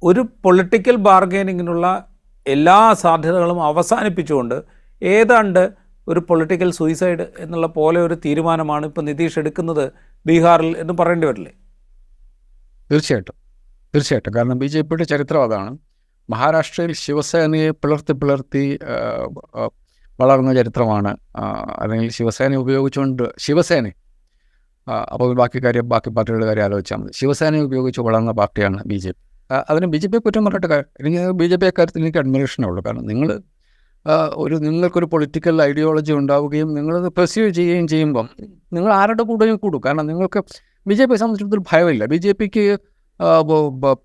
ഒരു പൊളിറ്റിക്കൽ ബാർഗെയിനിങ്ങിനുള്ള എല്ലാ സാധ്യതകളും അവസാനിപ്പിച്ചുകൊണ്ട് ഏതാണ്ട് ഒരു പൊളിറ്റിക്കൽ സൂയിസൈഡ് എന്നുള്ള പോലെ ഒരു തീരുമാനമാണ് ഇപ്പോൾ നിതീഷ് എടുക്കുന്നത് ബീഹാറിൽ എന്ന് പറയേണ്ടി വരില്ലേ? തീർച്ചയായിട്ടും. കാരണം BJPയുടെ ചരിത്രം അതാണ്. മഹാരാഷ്ട്രയിൽ ശിവസേനയെ പിളർത്തി വളർന്ന ചരിത്രമാണ്. അല്ലെങ്കിൽ ശിവസേന ഉപയോഗിച്ചുകൊണ്ട് അപ്പോൾ ബാക്കി പാർട്ടികളുടെ കാര്യം ആലോചിച്ചാൽ മതി. ശിവസേനയെ ഉപയോഗിച്ച് വളർന്ന പാർട്ടിയാണ് BJP. അതിന് BJP കുറ്റം പറഞ്ഞിട്ട് എനിക്ക് BJP കാര്യത്തിൽ എനിക്ക് അഡ്മിറേഷനേ ഉള്ളൂ. കാരണം നിങ്ങൾക്കൊരു പൊളിറ്റിക്കൽ ഐഡിയോളജി ഉണ്ടാവുകയും നിങ്ങളത് പെർസ്യൂ ചെയ്യുകയും ചെയ്യുമ്പം നിങ്ങൾ ആരുടെ കൂടെയും കൂടും. കാരണം നിങ്ങൾക്ക് BJPയെ സംബന്ധിച്ചിടത്തോളം ഭയമില്ല. BJPക്ക്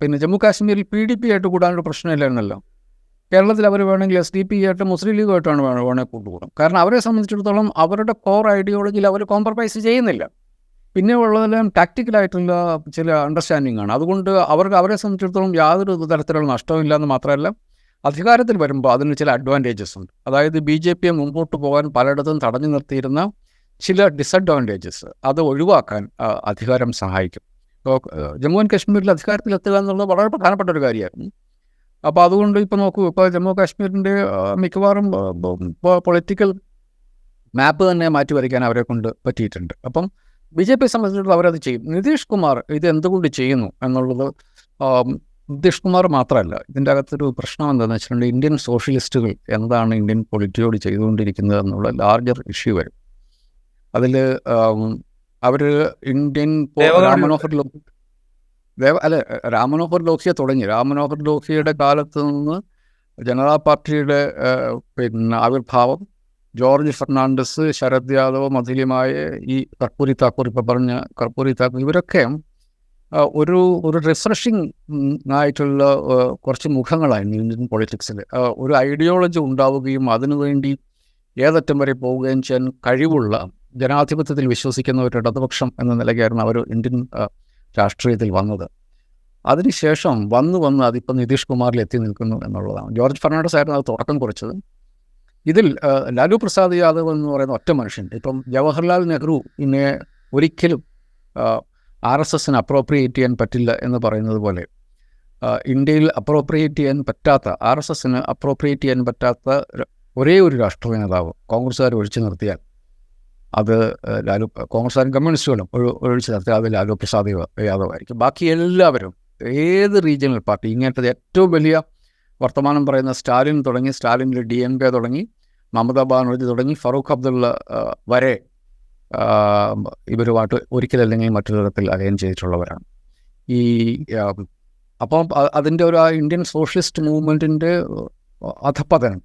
പിന്നെ ജമ്മു കാശ്മീരിൽ PDP ആയിട്ട് കൂടാനൊരു പ്രശ്നമില്ലായിരുന്നല്ലോ. കേരളത്തിൽ അവർ വേണമെങ്കിൽ SDP ആയിട്ട് മുസ്ലിം ലീഗുമായിട്ടാണ് വേണമെങ്കിൽ കൂട്ടുകൂടും. കാരണം അവരെ സംബന്ധിച്ചിടത്തോളം അവരുടെ കോർ ഐഡിയോളജിയിൽ അവർ കോംപ്രമൈസ് ചെയ്യുന്നില്ല. പിന്നെ ഉള്ളതെല്ലാം ടാക്റ്റിക്കലായിട്ടുള്ള ചില അണ്ടർസ്റ്റാൻഡിംഗ് ആണ്. അതുകൊണ്ട് അവരെ സംബന്ധിച്ചിടത്തോളം യാതൊരു തരത്തിലുള്ള നഷ്ടമില്ല എന്ന് മാത്രമല്ല, അധികാരത്തിൽ വരുമ്പോൾ അതിന് ചില അഡ്വാൻറ്റേജസ് ഉണ്ട്. അതായത് BJPയെ മുമ്പോട്ട് പോകാൻ പലയിടത്തും തടഞ്ഞു നിർത്തിയിരുന്ന ചില ഡിസഡ്വാൻറ്റേജസ് അത് ഒഴിവാക്കാൻ അധികാരം സഹായിക്കും. ഇപ്പോൾ ജമ്മു ആൻഡ് കാശ്മീരിൽ അധികാരത്തിലെത്തുക എന്നുള്ളത് വളരെ പ്രധാനപ്പെട്ട ഒരു കാര്യമായിരുന്നു. അപ്പോൾ അതുകൊണ്ട് ഇപ്പോൾ നോക്കൂ, ഇപ്പോൾ ജമ്മു കാശ്മീരിൻ്റെ മിക്കവാറും പൊളിറ്റിക്കൽ മാപ്പ് തന്നെ മാറ്റി വരയ്ക്കാൻ അവരെ കൊണ്ട് പറ്റിയിട്ടുണ്ട്. അപ്പം BJP സംബന്ധിച്ചിടത്തോളം അവരത് ചെയ്യും. നിതീഷ് കുമാർ ഇത് എന്തുകൊണ്ട് ചെയ്യുന്നു എന്നുള്ളത് നിതീഷ് കുമാർ മാത്രമല്ല, ഇതിൻ്റെ അകത്തൊരു പ്രശ്നം എന്താണെന്ന് വെച്ചിട്ടുണ്ടെങ്കിൽ ഇന്ത്യൻ സോഷ്യലിസ്റ്റുകൾ എന്താണ് ഇന്ത്യൻ പൊളിറ്റിയോട് ചെയ്തുകൊണ്ടിരിക്കുന്നത് എന്നുള്ള ലാർജർ ഇഷ്യൂ വരും. അതിൽ അവർ ഇന്ത്യൻ രാം മനോഹർ ലോഹിയെ തുടങ്ങി. രാം മനോഹർ ലോഹിയുടെ കാലത്ത് നിന്ന് ജനതാ പാർട്ടിയുടെ ആവിർഭാവം, ജോർജ് ഫെർണാണ്ടസ്, ശരത് യാദവ്, മധുലിമായ ഈ കർപ്പൂരി താക്കൂർ, ഇപ്പോൾ പറഞ്ഞ കർപ്പൂരി താക്കൂർ, ഇവരൊക്കെ ഒരു റിഫ്രഷിങ് ആയിട്ടുള്ള കുറച്ച് മുഖങ്ങളായിരുന്നു ഇന്ത്യൻ പൊളിറ്റിക്സിൽ. ഒരു ഐഡിയോളജി ഉണ്ടാവുകയും അതിനുവേണ്ടി ഏതറ്റം വരെ പോവുകയും ചെയ്യാൻ കഴിവുള്ള, ജനാധിപത്യത്തിൽ വിശ്വസിക്കുന്ന ഒരു ഇടതുപക്ഷം എന്ന നിലയ്ക്കായിരുന്നു അവർ ഇന്ത്യൻ രാഷ്ട്രീയത്തിൽ വന്നത്. അതിനുശേഷം വന്ന് അതിപ്പോൾ നിതീഷ് കുമാറിൽ എത്തി നിൽക്കുന്നു എന്നുള്ളതാണ്. ജോർജ് ഫെർണാണ്ടസ് ആയിരുന്നു അത് തുടക്കം കുറിച്ചത്. ഇതിൽ ലാലു പ്രസാദ് യാദവ് എന്ന് പറയുന്ന ഒറ്റ മനുഷ്യൻ, ഇപ്പം ജവഹർലാൽ നെഹ്റുവിനെ ഒരിക്കലും RSSന് അപ്രോപ്രിയേറ്റ് ചെയ്യാൻ പറ്റില്ല എന്ന് പറയുന്നത് പോലെ ഇന്ത്യയിൽ അപ്രോപ്രിയേറ്റ് ചെയ്യാൻ പറ്റാത്ത, RSSന് അപ്രോപ്രിയേറ്റ് ചെയ്യാൻ പറ്റാത്ത ഒരേ ഒരു രാഷ്ട്രീയ നേതാവ് കോൺഗ്രസ്സുകാർ ഒഴിച്ചു നിർത്തിയാൽ അത് കോൺഗ്രസ്സുകാരും കമ്മ്യൂണിസ്റ്റുകളും ഒഴിച്ചു നിർത്തിയാൽ അത് ലാലു പ്രസാദ് യാദവ് ആയിരിക്കും. ബാക്കി എല്ലാവരും ഏത് റീജിയണൽ പാർട്ടി, ഇങ്ങനത്തെ ഏറ്റവും വലിയ വർത്തമാനം പറയുന്ന സ്റ്റാലിൻ തുടങ്ങി, സ്റ്റാലിനിൽ DMK തുടങ്ങി, മമതാ ബാനർജി തുടങ്ങി, ഫറൂഖ് അബ്ദുള്ള വരെ ഇവരുമായിട്ട് ഒരിക്കലല്ലെങ്കിൽ മറ്റൊരു തരത്തിൽ അലയൻ ചെയ്തിട്ടുള്ളവരാണ്. അപ്പം അതിൻ്റെ ഒരു ഇന്ത്യൻ സോഷ്യലിസ്റ്റ് മൂവ്മെൻറ്റിൻ്റെ അധപ്പതനം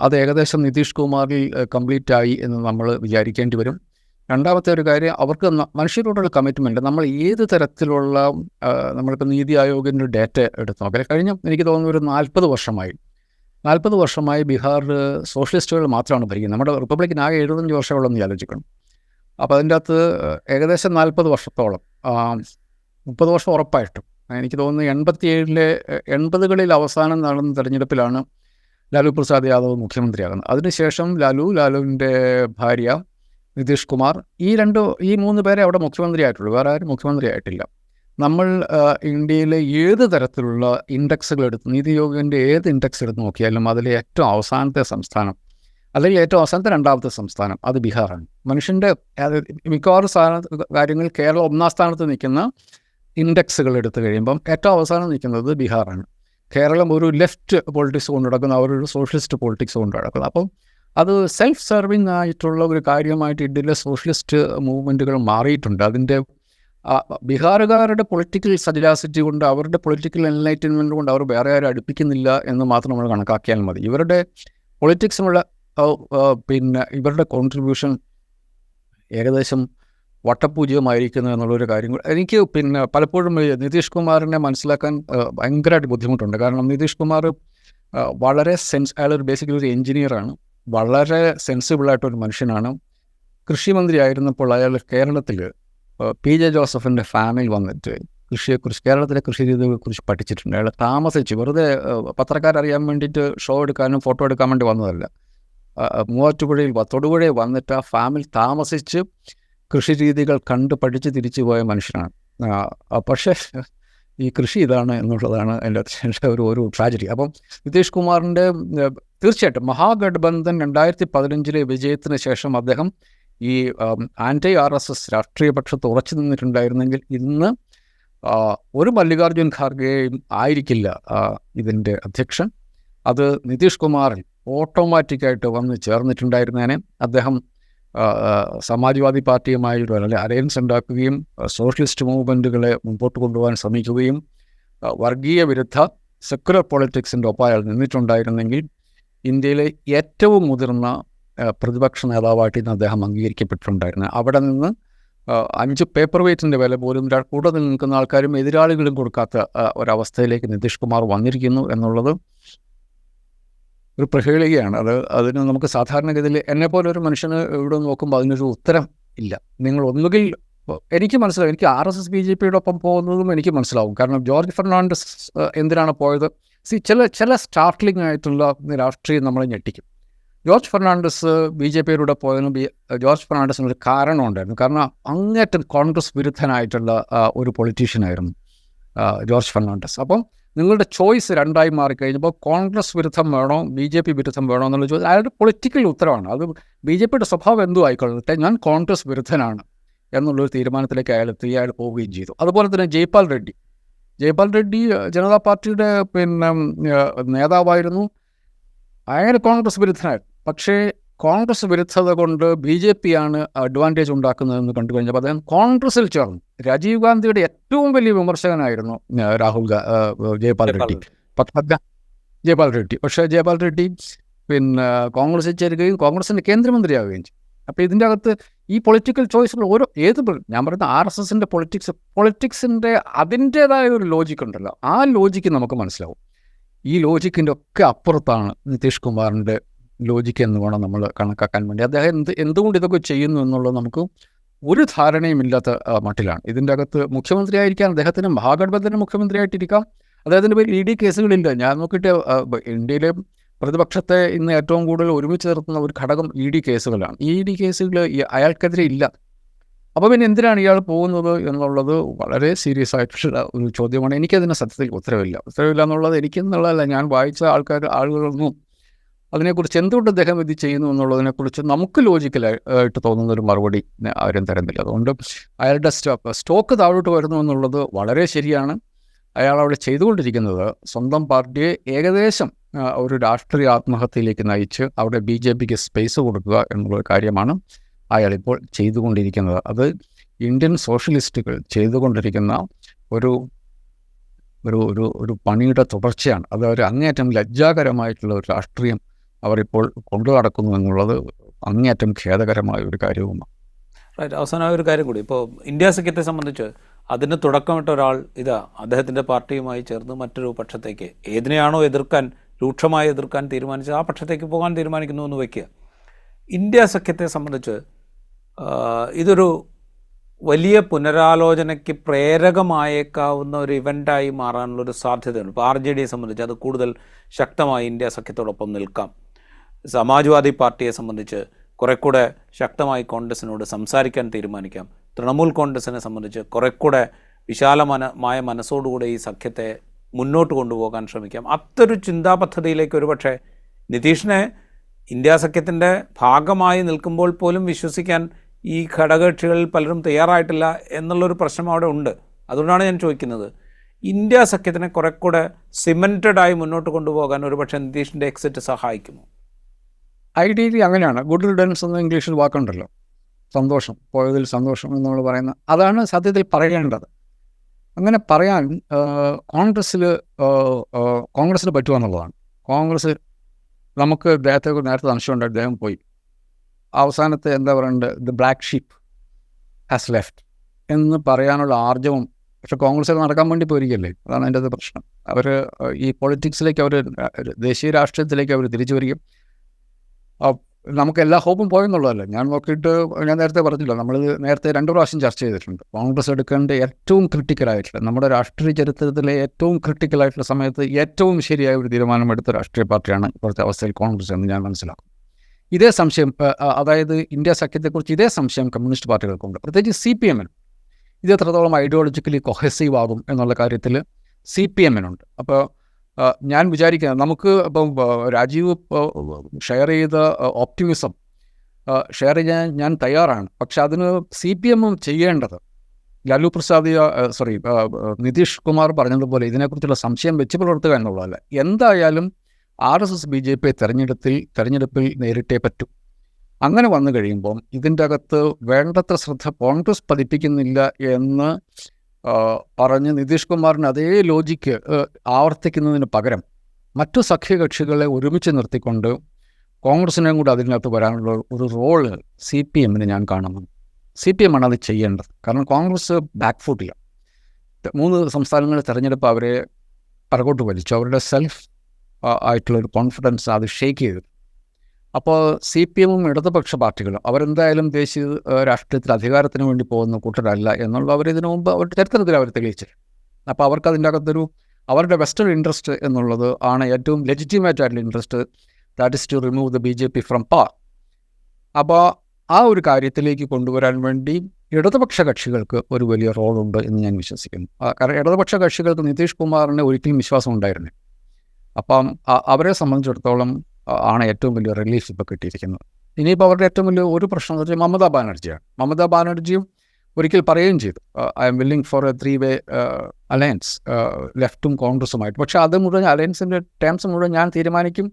അത് ഏകദേശം നിതീഷ് കുമാറിൽ കംപ്ലീറ്റ് ആയി എന്ന് നമ്മൾ വിചാരിക്കേണ്ടി വരും. രണ്ടാമത്തെ ഒരു കാര്യം, അവർക്ക് മനുഷ്യരോടുള്ള കമ്മിറ്റ്മെൻറ്റ്. നമ്മൾ ഏത് തരത്തിലുള്ള, നമ്മളിപ്പോൾ നീതി ആയോഗിൻ്റെ ഡേറ്റ എടുത്ത് നോക്കാം, കഴിഞ്ഞ എനിക്ക് തോന്നുന്നു ഒരു 40 വർഷമായി ബീഹാറിൽ സോഷ്യലിസ്റ്റുകൾ മാത്രമാണ് ഭരിക്കുന്നത്. നമ്മുടെ റിപ്പബ്ലിക്കിന് ആകെ 75 വർഷമുള്ളതെന്ന് ആലോചിക്കണം. അപ്പോൾ അതിൻ്റെ അകത്ത് ഏകദേശം 40 വർഷത്തോളം, 30 വർഷം ഉറപ്പായിട്ടും, എനിക്ക് തോന്നുന്നു 80കളിൽ അവസാനം നടന്ന തെരഞ്ഞെടുപ്പിലാണ് ലാലു പ്രസാദ് യാദവ് മുഖ്യമന്ത്രിയാകുന്നത്. അതിനുശേഷം ലാലുവിൻ്റെ ഭാര്യ നിതീഷ് കുമാർ, ഈ 3 പേരെ അവിടെ മുഖ്യമന്ത്രി ആയിട്ടുള്ളൂ, വേറെ ആരും മുഖ്യമന്ത്രി ആയിട്ടില്ല. നമ്മൾ ഇന്ത്യയിലെ ഏത് തരത്തിലുള്ള ഇൻഡെക്സുകൾ എടുത്ത്, നീതി ആയോഗിൻ്റെ ഏത് ഇൻഡെക്സ് എടുത്ത് നോക്കിയാലും അതിലെ ഏറ്റവും അവസാനത്തെ സംസ്ഥാനം, അല്ലെങ്കിൽ ഏറ്റവും അവസാനത്തെ 2ാമത്തെ സംസ്ഥാനം അത് ബീഹാറാണ്. മനുഷ്യൻ്റെ മിക്കവാറും കാര്യങ്ങൾ കേരളം 1ാം സ്ഥാനത്ത് നിൽക്കുന്ന ഇൻഡെക്സുകൾ എടുത്തു കഴിയുമ്പം ഏറ്റവും അവസാനം നിൽക്കുന്നത് ബീഹാറാണ്. കേരളം ഒരു ലെഫ്റ്റ് പൊളിറ്റിക്സ് കൊണ്ട് നടക്കുന്ന, അവരൊരു സോഷ്യലിസ്റ്റ് പൊളിറ്റിക്സ് കൊണ്ട് നടക്കുന്നത്. അപ്പം അത് സെൽഫ് സെർവിങ് ആയിട്ടുള്ള ഒരു കാര്യമായിട്ട് ഇന്ത്യയിലെ സോഷ്യലിസ്റ്റ് മൂവ്മെൻറ്റുകൾ മാറിയിട്ടുണ്ട്. അതിൻ്റെ ബീഹാറുകാരുടെ പൊളിറ്റിക്കൽ സജലാസിറ്റി കൊണ്ട്, അവരുടെ പൊളിറ്റിക്കൽ എൻലൈറ്റൻമെൻറ്റ് കൊണ്ട് അവർ വേറെ ആരും അടുപ്പിക്കുന്നില്ല എന്ന് മാത്രം നമ്മൾ കണക്കാക്കിയാൽ മതി. ഇവരുടെ പൊളിറ്റിക്സിനുള്ള ഇവരുടെ കോൺട്രിബ്യൂഷൻ ഏകദേശം വട്ടപൂജ്യമായിരിക്കുന്നു എന്നുള്ളൊരു കാര്യം എനിക്ക് പലപ്പോഴും നിതീഷ് കുമാറിനെ മനസ്സിലാക്കാൻ ഭയങ്കരമായിട്ട് ബുദ്ധിമുട്ടുണ്ട്. കാരണം നിതീഷ് കുമാർ വളരെ അയാളൊരു ബേസിക്കലി ഒരു എൻജിനീയറാണ്, വളരെ സെൻസിബിളായിട്ടൊരു മനുഷ്യനാണ്. കൃഷിമന്ത്രി ആയിരുന്നപ്പോൾ അയാൾ കേരളത്തിൽ PJ ജോസഫിൻ്റെ ഫാമിൽ വന്നിട്ട് കൃഷിയെക്കുറിച്ച്, കേരളത്തിലെ കൃഷി രീതികളെക്കുറിച്ച് പഠിച്ചിട്ടുണ്ട്. അയാൾ താമസിച്ച്, വെറുതെ പത്രക്കാരറിയാൻ വേണ്ടിയിട്ട് ഷോ എടുക്കാനും ഫോട്ടോ എടുക്കാൻ വേണ്ടി വന്നതല്ല, തൊടുപുഴയിൽ വന്നിട്ട് ആ ഫാമിൽ താമസിച്ച് കൃഷി രീതികൾ കണ്ട് പഠിച്ച് തിരിച്ചു പോയ മനുഷ്യനാണ്. പക്ഷേ ഈ കൃഷി ഇതാണ് എന്നുള്ളതാണ് എൻ്റെ ഒരു ട്രാജഡി. അപ്പം നിതീഷ് കുമാറിൻ്റെ തീർച്ചയായിട്ടും മഹാഗഠബന്ധൻ 2015 വിജയത്തിന് ശേഷം അദ്ദേഹം ഈ RSS രാഷ്ട്രീയ പക്ഷത്ത് ഉറച്ചു നിന്നിട്ടുണ്ടായിരുന്നെങ്കിൽ ഇന്ന് ഒരു മല്ലികാർജ്ജുൻ ഖാർഗെയും ആയിരിക്കില്ല ഇതിൻ്റെ അധ്യക്ഷൻ. അത് നിതീഷ് കുമാറിൽ ഓട്ടോമാറ്റിക്കായിട്ട് വന്ന് ചേർന്നിട്ടുണ്ടായിരുന്നതിനെ. അദ്ദേഹം സമാജ്വാദി പാർട്ടിയുമായി ഒരു അലയൻസ് ഉണ്ടാക്കുകയും സോഷ്യലിസ്റ്റ് മൂവ്മെൻറ്റുകളെ മുമ്പോട്ട് കൊണ്ടുപോകാൻ ശ്രമിക്കുകയും വർഗീയ വിരുദ്ധ സെക്കുലർ പൊളിറ്റിക്സിൻ്റെ ഒപ്പം അയാൾ നിന്നിട്ടുണ്ടായിരുന്നെങ്കിൽ ഇന്ത്യയിലെ ഏറ്റവും മുതിർന്ന പ്രതിപക്ഷ നേതാവായിട്ട് ഇന്ന് അദ്ദേഹം അംഗീകരിക്കപ്പെട്ടിട്ടുണ്ടായിരുന്നു. അവിടെ നിന്ന് 5 പേപ്പർ വെയ്റ്റിൻ്റെ വില പോലും കൂടെ നിൽക്കുന്ന ആൾക്കാരും എതിരാളികളും കൊടുക്കാത്ത ഒരവസ്ഥയിലേക്ക് നിതീഷ് കുമാർ വന്നിരിക്കുന്നു എന്നുള്ളത് ഒരു പ്രഹേളികയാണ്. അതിന് നമുക്ക് സാധാരണഗതിയിൽ എന്നെപ്പോലെ ഒരു മനുഷ്യന് ഇവിടെ നോക്കുമ്പോൾ അതിനൊരു ഉത്തരം ഇല്ല. നിങ്ങൾ ഒന്നുകിൽ, എനിക്ക് മനസ്സിലാവും, എനിക്ക് RSS BJPയുടെ ഒപ്പം പോകുന്നതും എനിക്ക് മനസ്സിലാവും. കാരണം ജോർജ് ഫെർണാണ്ടസ് എന്തിനാണ് പോയത്? ചില സ്റ്റാർട്ട്ലിംഗ് ആയിട്ടുള്ള രാഷ്ട്രീയം നമ്മളെ ഞെട്ടിക്കും. ജോർജ് ഫെർണാണ്ടസ് BJPയിലൂടെ പോയതിന് ജോർജ് ഫെർണാണ്ടസിന് ഒരു കാരണം ഉണ്ടായിരുന്നു. കാരണം അങ്ങേറ്റം കോൺഗ്രസ് വിരുദ്ധനായിട്ടുള്ള ഒരു പൊളിറ്റീഷ്യനായിരുന്നു ജോർജ് ഫെർണാണ്ടസ്. അപ്പം നിങ്ങളുടെ ചോയ്സ് രണ്ടായി മാറിക്കഴിഞ്ഞപ്പോൾ കോൺഗ്രസ് വിരുദ്ധം വേണോ BJP വിരുദ്ധം വേണോ എന്നുള്ള ചോദ്യം അയാളുടെ പൊളിറ്റിക്കൽ ഉത്തരവാണ്. അത് BJPയുടെ സ്വഭാവം എന്തും ആയിക്കൊള്ളട്ടെ, ഞാൻ കോൺഗ്രസ് വിരുദ്ധനാണ് എന്നുള്ളൊരു തീരുമാനത്തിലേക്ക് അയാൾ പോവുകയും ചെയ്തു. അതുപോലെ തന്നെ ജയ്പാൽ റെഡ്ഡി ജനതാ പാർട്ടിയുടെ നേതാവായിരുന്നു. അയാൾ കോൺഗ്രസ് വിരുദ്ധനായിരുന്നു. പക്ഷേ കോൺഗ്രസ് വിരുദ്ധത കൊണ്ട് BJPയാണ് അഡ്വാൻറ്റേജ് ഉണ്ടാക്കുന്നതെന്ന് കണ്ടു കഴിഞ്ഞപ്പോൾ അദ്ദേഹം കോൺഗ്രസിൽ ചേർന്നു. രാജീവ് ഗാന്ധിയുടെ ഏറ്റവും വലിയ വിമർശകനായിരുന്നു ജയ്പാൽ റെഡ്ഡി. പക്ഷേ ജയ്പാൽ റെഡ്ഡി കോൺഗ്രസിൽ ചേരുകയും കോൺഗ്രസിൻ്റെ കേന്ദ്രമന്ത്രിയാവുകയും ചെയ്തു. അപ്പോൾ ഇതിൻ്റെ അകത്ത് ഈ പൊളിറ്റിക്കൽ ചോയ്സുകൾ ഞാൻ പറയുന്ന RSSൻ്റെ പൊളിറ്റിക്സിൻ്റെ അതിൻ്റേതായ ഒരു ലോജിക്ക് ഉണ്ടല്ലോ, ആ ലോജിക്ക് നമുക്ക് മനസ്സിലാവും. ഈ ലോജിക്കിൻ്റെ ഒക്കെ അപ്പുറത്താണ് നിതീഷ് കുമാറിൻ്റെ ലോജിക്ക് എന്ന് വേണം നമ്മൾ കണക്കാക്കാൻ വേണ്ടി. അദ്ദേഹം എന്തുകൊണ്ട് ഇതൊക്കെ ചെയ്യുന്നു എന്നുള്ളത് നമുക്ക് ഒരു ധാരണയുമില്ലാത്ത മട്ടിലാണ്. ഇതിൻ്റെ അകത്ത് മുഖ്യമന്ത്രിയായിരിക്കാൻ അദ്ദേഹത്തിന് മഹാഗഠബന്ധൻ്റെ മുഖ്യമന്ത്രിയായിട്ടിരിക്കാം. അദ്ദേഹത്തിൻ്റെ പേരിൽ ED കേസുകളില്ല. ഞാൻ നോക്കിയിട്ട് ഇന്ത്യയിലെ പ്രതിപക്ഷത്തെ ഇന്ന് ഏറ്റവും കൂടുതൽ ഒരുമിച്ച് നിർത്തുന്ന ഒരു ഘടകം ED കേസുകളാണ്. ഈ ED കേസുകൾ അയാൾക്കെതിരെ ഇല്ല. അപ്പോൾ പിന്നെ എന്തിനാണ് ഇയാൾ പോകുന്നത് എന്നുള്ളത് വളരെ സീരിയസ് ആയിട്ടുള്ള ഒരു ചോദ്യമാണ്. എനിക്കതിന് സത്യത്തിൽ ഉത്തരവില്ല എന്നുള്ളത് എനിക്കെന്നുള്ളതല്ല, ഞാൻ വായിച്ച ആളുകളൊന്നും അതിനെക്കുറിച്ച് എന്തുകൊണ്ട് അദ്ദേഹം ഇത് ചെയ്യുന്നു എന്നുള്ളതിനെക്കുറിച്ച് നമുക്ക് ലോജിക്കലായിട്ട് തോന്നുന്ന ഒരു മറുപടി ആരും തരുന്നില്ല. അതുകൊണ്ട് അയാളുടെ സ്റ്റോക്ക് താഴോട്ട് വരുന്നു എന്നുള്ളത് വളരെ ശരിയാണ്. അയാൾ അവിടെ ചെയ്തുകൊണ്ടിരിക്കുന്നത് സ്വന്തം പാർട്ടിയെ ഏകദേശം ഒരു രാഷ്ട്രീയ ആത്മഹത്യയിലേക്ക് നയിച്ച് അവിടെ BJPക്ക് സ്പേസ് കൊടുക്കുക എന്നുള്ള കാര്യമാണ് അയാളിപ്പോൾ ചെയ്തുകൊണ്ടിരിക്കുന്നത്. അത് ഇന്ത്യൻ സോഷ്യലിസ്റ്റുകൾ ചെയ്തുകൊണ്ടിരിക്കുന്ന ഒരു ഒരു ഒരു ഒരു പണിയുടെ തുടർച്ചയാണ്. അത് ഒരു അങ്ങേയറ്റം ലജ്ജാകരമായിട്ടുള്ള ഒരു രാഷ്ട്രീയം അവരിപ്പോൾ കൊണ്ടു നടക്കുന്നു എന്നുള്ളത് അങ്ങേയറ്റം ഖേദകരമായ ഒരു കാര്യവുമാണ്. റൈറ്റ്. അവസാനമായ ഒരു കാര്യം കൂടി, ഇപ്പോൾ ഇന്ത്യ സഖ്യത്തെ സംബന്ധിച്ച് അതിന് തുടക്കമിട്ട ഒരാൾ അദ്ദേഹത്തിൻ്റെ പാർട്ടിയുമായി ചേർന്ന് മറ്റൊരു പക്ഷത്തേക്ക് ഏതിനെയാണോ രൂക്ഷമായി എതിർക്കാൻ തീരുമാനിച്ചത് ആ പക്ഷത്തേക്ക് പോകാൻ തീരുമാനിക്കുന്നു എന്ന് വയ്ക്കുക. ഇന്ത്യ സഖ്യത്തെ സംബന്ധിച്ച് ഇതൊരു വലിയ പുനരാലോചനയ്ക്ക് പ്രേരകമായേക്കാവുന്ന ഒരു ഇവൻ്റായി മാറാനുള്ളൊരു സാധ്യതയുണ്ട്. ഇപ്പോൾ RJDയെ സംബന്ധിച്ച് അത് കൂടുതൽ ശക്തമായി ഇന്ത്യ സഖ്യത്തോടൊപ്പം നിൽക്കാം. സമാജ്വാദി പാർട്ടിയെ സംബന്ധിച്ച് കുറേക്കൂടെ ശക്തമായി കോൺഗ്രസിനോട് സംസാരിക്കാൻ തീരുമാനിക്കാം. തൃണമൂൽ കോൺഗ്രസിനെ സംബന്ധിച്ച് കുറേക്കൂടെ വിശാലമായ മനസ്സോടുകൂടെ ഈ സഖ്യത്തെ മുന്നോട്ട് കൊണ്ടുപോകാൻ ശ്രമിക്കാം. അത്തൊരു ചിന്താ പദ്ധതിയിലേക്ക് ഒരുപക്ഷെ നിതീഷിനെ ഇന്ത്യ സഖ്യത്തിൻ്റെ ഭാഗമായി നിൽക്കുമ്പോൾ പോലും വിശ്വസിക്കാൻ ഈ ഘടകകക്ഷികളിൽ പലരും തയ്യാറായിട്ടില്ല എന്നുള്ളൊരു പ്രശ്നം അവിടെ ഉണ്ട്. അതുകൊണ്ടാണ് ഞാൻ ചോദിക്കുന്നത്, ഇന്ത്യ സഖ്യത്തിനെ കുറേക്കൂടെ സിമെൻറ്റഡായി മുന്നോട്ട് കൊണ്ടുപോകാൻ ഒരുപക്ഷെ നിതീഷിൻ്റെ എക്സിറ്റ് സഹായിക്കുമോ? ഐഡിയലി അങ്ങനെയാണ്. ഗുഡ് റിഡൻസ് എന്ന ഇംഗ്ലീഷിൽ വാക്കുണ്ടല്ലോ, സന്തോഷം, പോയതിൽ സന്തോഷം എന്ന് നമ്മൾ പറയുന്ന അതാണ് സത്യത്തിൽ പറയേണ്ടത്. അങ്ങനെ പറയാൻ കോൺഗ്രസ്സിന് പറ്റുമെന്നുള്ളതാണ്. കോൺഗ്രസ് നമുക്ക് നേരത്തെ സംശയമുണ്ട്, അദ്ദേഹം പോയി അവസാനത്തെ എന്താ പറയേണ്ടത്, the black sheep has left എന്ന് പറയാനുള്ള ആർജവം പക്ഷെ കോൺഗ്രസ്സിൽ നടക്കാൻ വേണ്ടി പോയിരിക്കല്ലേ, അതാണ് അതിൻ്റെ അത് പ്രശ്നം. അവർ ഈ പൊളിറ്റിക്സിലേക്ക് ദേശീയ രാഷ്ട്രീയത്തിലേക്ക് അവർ തിരിച്ചു വരികയും നമുക്ക് എല്ലാ ഹോപ്പും പോയെന്നുള്ളതല്ല. ഞാൻ നേരത്തെ പറഞ്ഞില്ല, നമ്മളിത് നേരത്തെ 2 പ്രാവശ്യം ചർച്ച ചെയ്തിട്ടുണ്ട്. കോൺഗ്രസ് എടുക്കേണ്ട ഏറ്റവും ക്രിട്ടിക്കലായിട്ടുള്ള, നമ്മുടെ രാഷ്ട്രീയ ചരിത്രത്തിലെ ഏറ്റവും ക്രിട്ടിക്കലായിട്ടുള്ള സമയത്ത് ഏറ്റവും ശരിയായ ഒരു തീരുമാനമെടുത്ത രാഷ്ട്രീയ പാർട്ടിയാണ് ഇപ്പോഴത്തെ അവസ്ഥയിൽ കോൺഗ്രസ് എന്ന് ഞാൻ മനസ്സിലാക്കും. ഇതേ സംശയം, അതായത് ഇന്ത്യ സഖ്യത്തെക്കുറിച്ച് ഇതേ സംശയം കമ്മ്യൂണിസ്റ്റ് പാർട്ടികൾക്കുണ്ട്, പ്രത്യേകിച്ച് CPM. ഇത് എത്രത്തോളം ഐഡിയോളജിക്കലി കൊഹസീവ് ആകും എന്നുള്ള കാര്യത്തിൽ CPM-നുണ്ട്. അപ്പോൾ ഞാൻ വിചാരിക്കുന്നത് നമുക്ക് ഇപ്പം രാജീവ് ഷെയർ ചെയ്ത ഓപ്റ്റിമിസം ഷെയർ ചെയ്യാൻ ഞാൻ തയ്യാറാണ്. പക്ഷെ അതിന് CPM ചെയ്യേണ്ടത് നിതീഷ് കുമാർ പറഞ്ഞതുപോലെ ഇതിനെക്കുറിച്ചുള്ള സംശയം വെച്ച് പുലർത്തുക എന്നുള്ളതല്ല. എന്തായാലും RSS BJP തെരഞ്ഞെടുപ്പിൽ നേരിട്ടേ പറ്റൂ. അങ്ങനെ വന്നു കഴിയുമ്പം ഇതിൻ്റെ അകത്ത് വേണ്ടത്ര ശ്രദ്ധ കോൺഗ്രസ് പതിപ്പിക്കുന്നില്ല എന്ന് പറഞ്ഞ് നിതീഷ് കുമാറിന് അതേ ലോജിക്ക് ആവർത്തിക്കുന്നതിന് പകരം മറ്റു സഖ്യകക്ഷികളെ ഒരുമിച്ച് നിർത്തിക്കൊണ്ട് കോൺഗ്രസിനെയും കൂടി അതിനകത്ത് വരാനുള്ള ഒരു റോള് CPM-ന് ഞാൻ കാണുന്നു. CPM-ആണ് അത് ചെയ്യേണ്ടത്. കാരണം കോൺഗ്രസ് ബാക്ക് ഫുട്ടില്ല. 3 സംസ്ഥാനങ്ങളിലെ തെരഞ്ഞെടുപ്പ് അവരെ പുറകോട്ട് വലിച്ചു. അവരുടെ സെൽഫ് ആയിട്ടുള്ളൊരു കോൺഫിഡൻസ് അത് ഷേക്ക് ചെയ്തു. അപ്പോൾ CPM-ഉം ഇടതുപക്ഷ പാർട്ടികളും അവരെന്തായാലും ദേശീയ രാഷ്ട്രീയത്തിൽ അധികാരത്തിന് വേണ്ടി പോകുന്ന കൂട്ടരല്ല എന്നുള്ള അവരിതിനു മുമ്പ് അവരുടെ ചരിത്രത്തിൽ അവർ തെളിയിച്ചു. അപ്പോൾ അവർക്ക് അതിൻ്റെ അകത്തൊരു അവരുടെ വെസ്റ്റേൺ ഇൻട്രസ്റ്റ് എന്നുള്ളത് ആണ് ഏറ്റവും ലെജിറ്റിമേറ്റ് ആയിട്ടുള്ള interest. That is to remove the BJP from power. അപ്പോൾ ആ ഒരു കാര്യത്തിലേക്ക് കൊണ്ടുവരാൻ വേണ്ടി ഇടതുപക്ഷ കക്ഷികൾക്ക് ഒരു വലിയ റോളുണ്ട് എന്ന് ഞാൻ വിശ്വസിക്കുന്നു. കാരണം ഇടതുപക്ഷ കക്ഷികൾക്ക് നിതീഷ് കുമാറിന് ഒരിക്കലും വിശ്വാസം ഉണ്ടായിരുന്നു. അപ്പം അവരെ സംബന്ധിച്ചിടത്തോളം ആണ് ഏറ്റവും വലിയ റിലീഫ് ഇപ്പോൾ കിട്ടിയിരിക്കുന്നത്. ഇനിയിപ്പോൾ അവരുടെ ഏറ്റവും വലിയ ഒരു പ്രശ്നം എന്ന് വെച്ചാൽ മമതാ ബാനർജിയാണ്. മമതാ ബാനർജിയും ഒരിക്കൽ പറയുകയും ചെയ്തു, I'm willing for a 3-way alliance ലെഫ്റ്റും കോൺഗ്രസുമായിട്ട്. പക്ഷേ അത് മുഴുവൻ അലയൻസിൻ്റെ ടേംസ് മുഴുവൻ ഞാൻ തീരുമാനിക്കും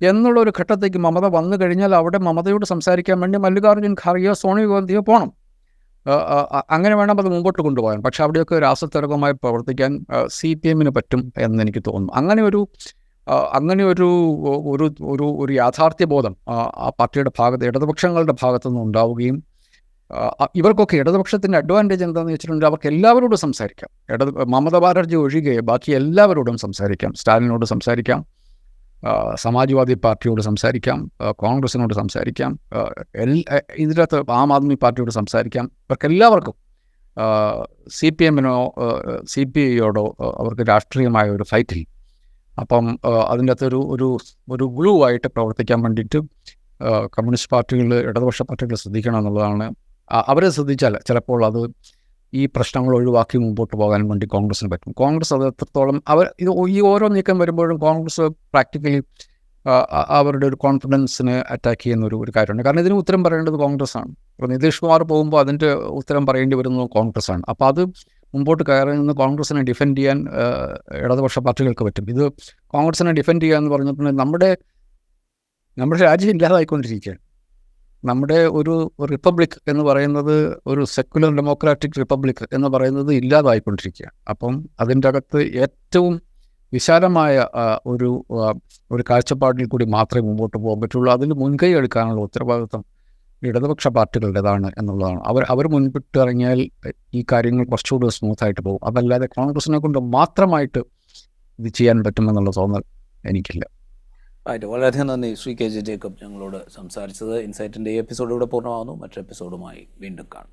എന്നുള്ളൊരു ഘട്ടത്തേക്ക് മമത വന്നു കഴിഞ്ഞാൽ അവിടെ മമതയോട് സംസാരിക്കാൻ വേണ്ടി മല്ലികാർജ്ജുൻ ഖാർഗെയോ സോണിയ ഗാന്ധിയോ പോകണം. അങ്ങനെ വേണം അത് മുമ്പോട്ട് കൊണ്ടുപോകാൻ. പക്ഷേ അവിടെയൊക്കെ രാസത്തിറക്കമായി പ്രവർത്തിക്കാൻ CPM-ന് പറ്റും എന്നെനിക്ക് തോന്നുന്നു. അങ്ങനെ ഒരു യാഥാർത്ഥ്യബോധം ആ പാർട്ടിയുടെ ഭാഗത്ത്, ഇടതുപക്ഷങ്ങളുടെ ഭാഗത്തുനിന്ന് ഉണ്ടാവുകയും ഇവർക്കൊക്കെ ഇടതുപക്ഷത്തിൻ്റെ അഡ്വാൻറ്റേജ് എന്താണെന്ന് വെച്ചിട്ടുണ്ടെങ്കിൽ അവർക്ക് എല്ലാവരോടും സംസാരിക്കാം. മമതാ ബാനർജി ഒഴികെ ബാക്കി എല്ലാവരോടും സംസാരിക്കാം. സ്റ്റാലിനോട് സംസാരിക്കാം, സമാജ്വാദി പാർട്ടിയോട് സംസാരിക്കാം, കോൺഗ്രസിനോട് സംസാരിക്കാം, ഇതിനകത്ത് ആം ആദ്മി പാർട്ടിയോട് സംസാരിക്കാം. ഇവർക്കെല്ലാവർക്കും CPM-നോ CPI-യോടോ അവർക്ക് രാഷ്ട്രീയമായ ഒരു ഫൈറ്റിൽ. അപ്പം അതിൻ്റെ അകത്ത് ഒരു ഗ്ലൂ ആയിട്ട് പ്രവർത്തിക്കാൻ വേണ്ടിയിട്ട് കമ്മ്യൂണിസ്റ്റ് പാർട്ടികൾ, ഇടതുപക്ഷ പാർട്ടികൾ ശ്രദ്ധിക്കണം എന്നുള്ളതാണ്. അവരെ ശ്രദ്ധിച്ചാൽ ചിലപ്പോൾ അത് ഈ പ്രശ്നങ്ങൾ ഒഴിവാക്കി മുമ്പോട്ട് പോകാൻ വേണ്ടി കോൺഗ്രസിന് പറ്റും. കോൺഗ്രസ് അത് എത്രത്തോളം ഈ ഓരോ നീക്കം വരുമ്പോഴും കോൺഗ്രസ് പ്രാക്ടിക്കലി അവരുടെ ഒരു കോൺഫിഡൻസിന് അറ്റാക്ക് ചെയ്യുന്ന ഒരു കാര്യമുണ്ട്. കാരണം ഇതിന് ഉത്തരം പറയേണ്ടത് കോൺഗ്രസ്സാണ്. ഇപ്പോൾ നിതീഷ് കുമാർ പോകുമ്പോൾ അതിൻ്റെ ഉത്തരം പറയേണ്ടി വരുന്നത് കോൺഗ്രസ്സാണ്. അപ്പോൾ അത് മുമ്പോട്ട് കയറി നിന്ന് കോൺഗ്രസിനെ ഡിഫെൻഡ് ചെയ്യാൻ ഇടതുപക്ഷ പാർട്ടികൾക്ക് പറ്റും. ഇത് കോൺഗ്രസിനെ ഡിഫെൻഡ് ചെയ്യുക എന്ന് പറഞ്ഞിട്ടുണ്ടെങ്കിൽ നമ്മുടെ രാജ്യം ഇല്ലാതായിക്കൊണ്ടിരിക്കുകയാണ്. നമ്മുടെ ഒരു റിപ്പബ്ലിക് എന്ന് പറയുന്നത്, ഒരു സെക്യുലർ ഡെമോക്രാറ്റിക് റിപ്പബ്ലിക് എന്ന് പറയുന്നത് ഇല്ലാതായിക്കൊണ്ടിരിക്കുകയാണ്. അപ്പം അതിൻ്റെ അകത്ത് ഏറ്റവും വിശാലമായ ഒരു കാഴ്ചപ്പാടിൽ കൂടി മാത്രമേ മുമ്പോട്ട് പോകാൻ പറ്റുള്ളൂ. അതിൽ മുൻകൈ എടുക്കാനുള്ള ഉത്തരവാദിത്വം ഇടതുപക്ഷ പാർട്ടികളുടേതാണ് എന്നുള്ളതാണ്. അവർ മുൻപിട്ടിറങ്ങിയാൽ ഈ കാര്യങ്ങൾ കുറച്ചുകൂടി സ്മൂത്തായിട്ട് പോകും. അതല്ലാതെ കോൺഗ്രസിനെ കൊണ്ട് മാത്രമായിട്ട് ഇത് ചെയ്യാൻ പറ്റുമെന്നുള്ള തോന്നൽ എനിക്കില്ല. വളരെയധികം നന്ദി ശ്രീ KJ ജേക്കബ് ഞങ്ങളോട് സംസാരിച്ചത്. ഇൻസൈറ്റിൻ്റെ ഈ എപ്പിസോഡ് ഇവിടെ പൂർണ്ണമാകുന്നു. മറ്റൊരു എപ്പിസോഡുമായി വീണ്ടും കാണും.